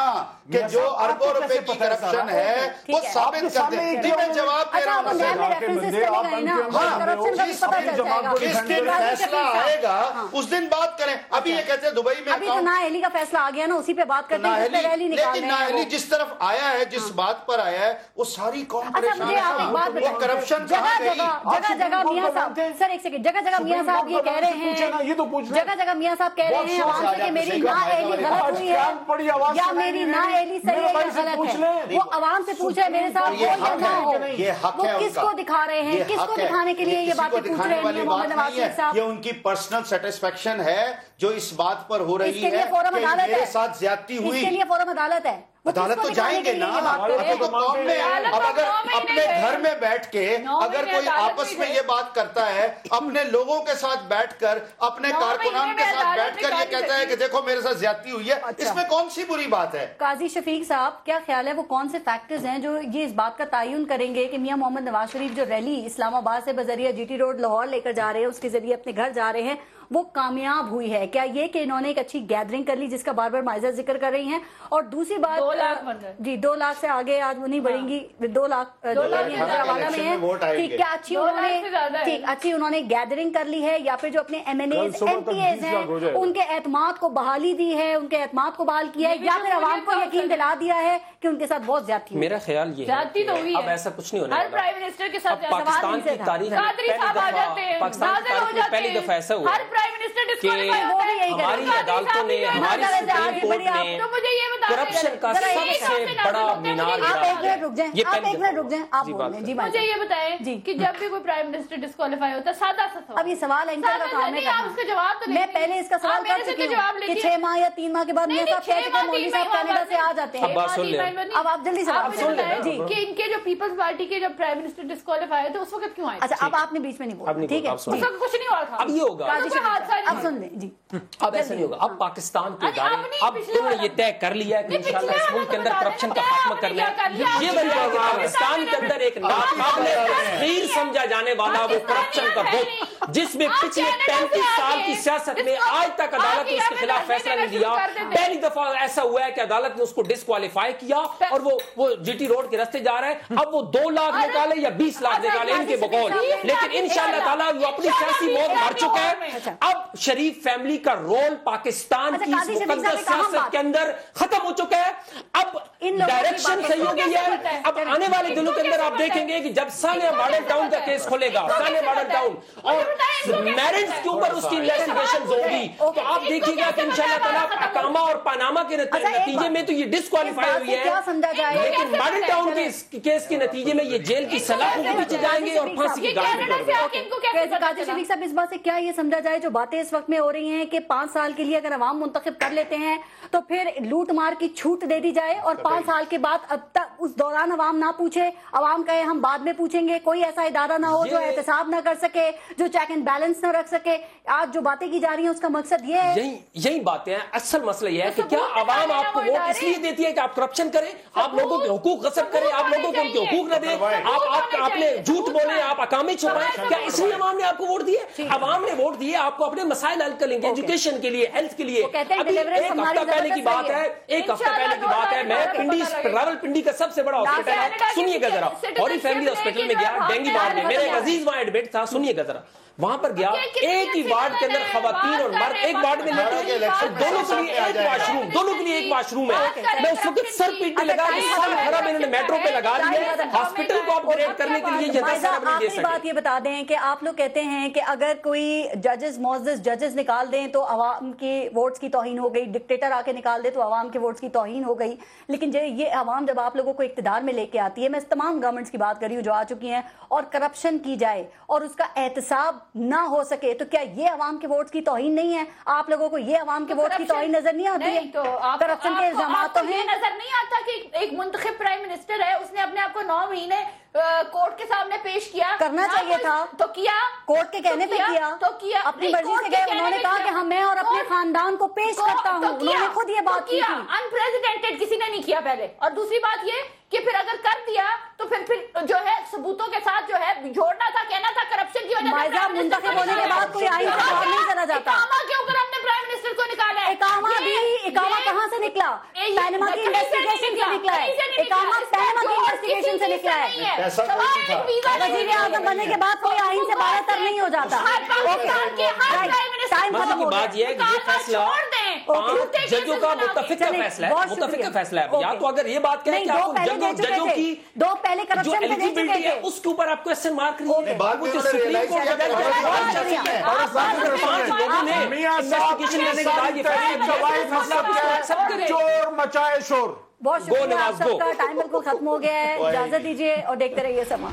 کہ جو اربوں روپے کی کرپشن ہے وہ ثابت کر دیں. میں جواب دے رہا ہوں, جس دن فیصلہ آئے گا اس دن بات کریں. ابھی یہ کہتے ہیں دبئی میں
ابھی تو نااہلی کا فیصلہ آ گیا نا, اسی پہ بات کرتے ہیں.
لیکن نااہلی جس طرف آیا ہے, جس بات پر آیا ہے, وہ ساری قوم پریشان ہے, وہ کرپشن کہاں گئی.
جگہ جگہ میاں صاحب, سر ایک سیکنڈ, جگہ جگہ میاں صاحب یہ کہہ رہے ہیں, جگہ جگہ میاں صاحب کہہ رہے ہیں عوام سے کہ میری نااہلی غلط ہوئی ہے یا میری نااہلی صحیح ہے یا غلط ہے. وہ عوام سے پوچھ رہے میرے صاحب ہو یا نہ ہو, وہ کس کو دکھا رہے ہیں, کس کو دکھانے کے لیے یہ باتیں پوچھ رہے ہیں محمد نواز شریف صاحب.
یہ ان کی پرسنل سیٹسفیکشن ہے جو اس بات پر ہو رہی ہے کہ میرے ساتھ زیادتی ہوئی.
اس کے لیے فورم عدالت ہے,
عدالت تو جائیں گے نا. اب اگر اپنے گھر میں بیٹھ کے اگر کوئی آپس میں یہ بات کرتا ہے, اپنے لوگوں کے ساتھ بیٹھ کر, اپنے کارکنان کے ساتھ بیٹھ کر یہ کہتا ہے کہ دیکھو میرے ساتھ زیادتی ہوئی ہے, اس میں کون سی بری بات ہے؟
قاضی شفیق صاحب کیا خیال ہے وہ کون سے فیکٹرز ہیں جو یہ اس بات کا تعین کریں گے کہ میاں محمد نواز شریف جو ریلی اسلام آباد سے بذریعہ جی ٹی روڈ لاہور لے کر جا رہے ہیں, اس کے ذریعے اپنے گھر جا رہے ہیں, وہ کامیاب ہوئی ہے. کیا یہ کہ انہوں نے ایک اچھی گیدرنگ کر لی جس کا بار بار مائزہ ذکر کر رہی ہیں, اور دوسری بات
2 لاکھ بن گئے
جی 2 لاکھ سے آگے آج وہ نہیں بڑھیں گی, 2 لاکھ حوالہ میں ہے. کیا اچھی انہوں نے گیدرنگ کر لی ہے, یا پھر جو اپنے M N As M P As ہیں ان کے اعتماد کو بحالی دی ہے, ان کے اعتماد کو بحال کیا ہے, یا پھر عوام کو یقین دلا دیا ہے کہ ان کے ساتھ بہت زیادتی.
میرا خیال یہ ہے اب ایسا کچھ نہیں ہونے
ہر پرائم منسٹر کے ساتھ
پاکستان کی تاریخ میں پہلی دفعہ ایسا ہوا کہ ہماری عدالتوں نے, ہماری سپریم کورٹ نے کرپشن کا سب سے بڑا مینار
رک جائیں آپ بولیں. جی
مجھے یہ بتائیں کہ جب بھی کوئی پرائم منسٹر ڈسکوالیفائی ہوتا ہے, سادہ سا سوال,
اب یہ سوال اینکر کا کام ہے کرنا. میں پہلے اس کا سوال کر چکی ہوں کہ 6 ماہ یا 3 ماہ کے بعد میاں صاحب کہہ چکے ہیں مولوی صاحب کینیڈا سے آ جاتے ہیں. اب آپ جلدی سے
کہ ان کے جو پیپلز پارٹی کے جب پرائم منسٹر ڈسکوالیفائی ہوتے اس وقت کیوں آئے؟
اچھا اب آپ نے بیچ میں نہیں بولا, ٹھیک ہے,
اس وقت کچھ نہیں ہوا تھا.
اب یہ ہوگا,
اب سن لیں جی,
اب ایسا نہیں ہوگا. اب پاکستان کے ادارے اب انہوں نے یہ طے کر لیا ہے کہ انشاءاللہ اس ملک کے اندر کرپشن کا خاتمہ کرنا ہے. یہ بنتا ہے کہ پاکستان کے اندر ایک ناقابل تسخیر سمجھا جانے والا وہ کرپشن کا بت, جس میں پچھلے 35 سال کی سیاست میں آج تک عدالت نے اس کے خلاف فیصلہ نہیں دیا. پہلی دفعہ ایسا ہوا ہے کہ عدالت نے اس کو ڈسکوالیفائی کیا اور وہ جی ٹی روڈ کے راستے جا رہے ہیں. اب وہ 2 لاکھ نکالے یا 20 لاکھ نکالے ان کے بقول, لیکن انشاءاللہ تعالیٰ وہ اپنی سیاسی موت مر چکا ہے. اب شریف فیملی کا رول پاکستان کی مقدس سیاست کے اندر ختم ہو چکا ہے. اب ڈائریکشن صحیح ہو گئی ہے. اب آنے والے دنوں کے اندر آپ دیکھیں گے کہ جب ثانیہ ماڈل ٹاؤن کا کیس کھلے گا, ثانیہ ماڈل ٹاؤن اور میرٹس کے اوپر اس کی انویسٹیگیشن ہوگی, تو آپ دیکھیے گا کہ انشاءاللہ تعالیٰ اقامہ اور پاناما کے نتیجے میں تو یہ ڈسکوالیفائی ہوئی ہے, لیکن ماڈل ٹاؤن کے کیس کے نتیجے میں یہ جیل کی سلاخوں کے پیچھے جائیں گے اور پھانسی کی گاڑی میں
قاضی شفیق صاحب اس بات سے کیا یہ سمجھا جائے جو باتیں اس وقت میں ہو رہی ہیں کہ 5 سال کے لیے اگر عوام منتخب کر لیتے ہیں تو پھر لوٹ مار کی چھوٹ دے دی جائے, اور 5 سال کے بعد اب تک اس دوران عوام نہ پوچھے, عوام کہے ہم بعد میں پوچھیں گے. کوئی ایسا ادارہ نہ ہو جو احتساب نہ کر سکے, جو چیک اینڈ بیلنس نہ رکھ سکے. آج جو باتیں کی جا رہی ہیں اس کا مقصد یہ ہے,
یہی باتیں ہیں. اصل مسئلہ یہ ہے کہ کیا عوام آپ کو ووٹ اس لیے دیتی ہے کہ آپ کرپشن کریں, آپ لوگوں کے حقوق غصب کریں, آپ لوگوں کو ان کے حقوق نہ دیں, آپ نے جھوٹ بولیں, آپ اقامے چھپائیں, کیا اس لیے عوام نے آپ کو ووٹ دیے؟ عوام نے ووٹ دیے آپ کو اپنے مسائل حل کریں گے, ایجوکیشن کے لیے, ہیلتھ کے لیے. ابھی ایک ہفتہ پہلے کی بات ہے, میں پنڈی راول پنڈی کا سب سے بڑا ہاسپٹل ہے, سنیے گا ذرا, ہوری فیملی ہاسپٹل میں گیا ڈینگی وارڈ میں, میرے ایک عزیز وہاں ایڈمٹ تھا, سنیے گا ذرا, وہاں پر گیا, ایک ہی وارڈ کے اندر خواتین اور مرد ایک وارڈ میں لیتے ہیں, دونوں کے لیے ایک واش روم ہے. میں اس وقت سر پیٹنے لگا کہ سال خراب انہوں نے میٹرو پہ لگا دیا ہے, ہاسپٹل کو اپ گریڈ کرنے کے لیے جنتا صاحب نہیں دے سکتے.
بات یہ بتا دیں کہ آپ لوگ کہتے ہیں کہ اگر کوئی ججز معزز ججز نکال دیں تو عوام کے ووٹس کی توہین ہو گئی, ڈکٹیٹر آ کے نکال دے تو عوام کے ووٹس کی توہین ہو گئی. لیکن یہ عوام جب آپ لوگوں کو اقتدار میں لے کے آتی ہے, میں اس تمام گورنمنٹس کی بات کر رہی ہوں جو آ چکی ہیں, اور کرپشن کی جائے اور اس کا احتساب نہ ہو سکے, تو کیا یہ عوام کے ووٹس کی توہین نہیں ہے؟ آپ لوگوں کو یہ عوام کے ووٹ کی توہین نظر نہیں آتی ہے؟
تو
کرپشن کے الزامات تو ہیں.
نظر نہیں آتا کہ ایک منتخب پرائم منسٹر ہے, اس نے اپنے آپ کو 9 مہینے کورٹ کے سامنے پیش کیا,
کرنا چاہیے تھا
تو کیا,
کورٹ کے کہنے پہ کیا, اپنی مرضی سے گئے, انہوں نے کہا کہ میں اور اپنے خاندان کو پیش کرتا ہوں, انہوں نے خود یہ بات کی.
انپریزیڈنٹڈ کسی نے نہیں کیا پہلے. اور دوسری بات یہ کہ پھر اگر کر دیا تو پھر جو ہے ثبوتوں کے ساتھ جو ہے جھوڑنا تھا, کہنا تھا کرپشن کی وجہ سے
منتخب ہونے کے بعد کوئی آئین سے باہر نہیں چلا جاتا.
اقامہ کے اوپر ہم نے پرائم منسٹر کو نکالا ہے.
اقامہ کہاں سے نکلا؟ پینما کی انویسٹیگیشن سے نکلا ہے. اقامہ پینما کی انویسٹیگیشن سے نکلا ہے. وزیر اعظم بننے کے بعد کوئی آئین سے باہر تر نہیں ہو جاتا. ٹائم ختم ہو گیا.
بات یہ ہے کہ یہ فیصلہ 5 ججوں کا متفق کا فیصلہ ہے. یا تو اگر یہ بات کہیں کہ آپ ججوں کی جو ایلیجیبلٹی ہے اس کے اوپر آپ کو ایسن مارک نہیں ہے, وہ جو سپریم کورٹ کا
چور مچائے شور.
بہت شکریہ آپ سب کا, ٹائم بالکل ختم ہو گیا ہے, اجازت دیجیے اور دیکھتے رہیے سما.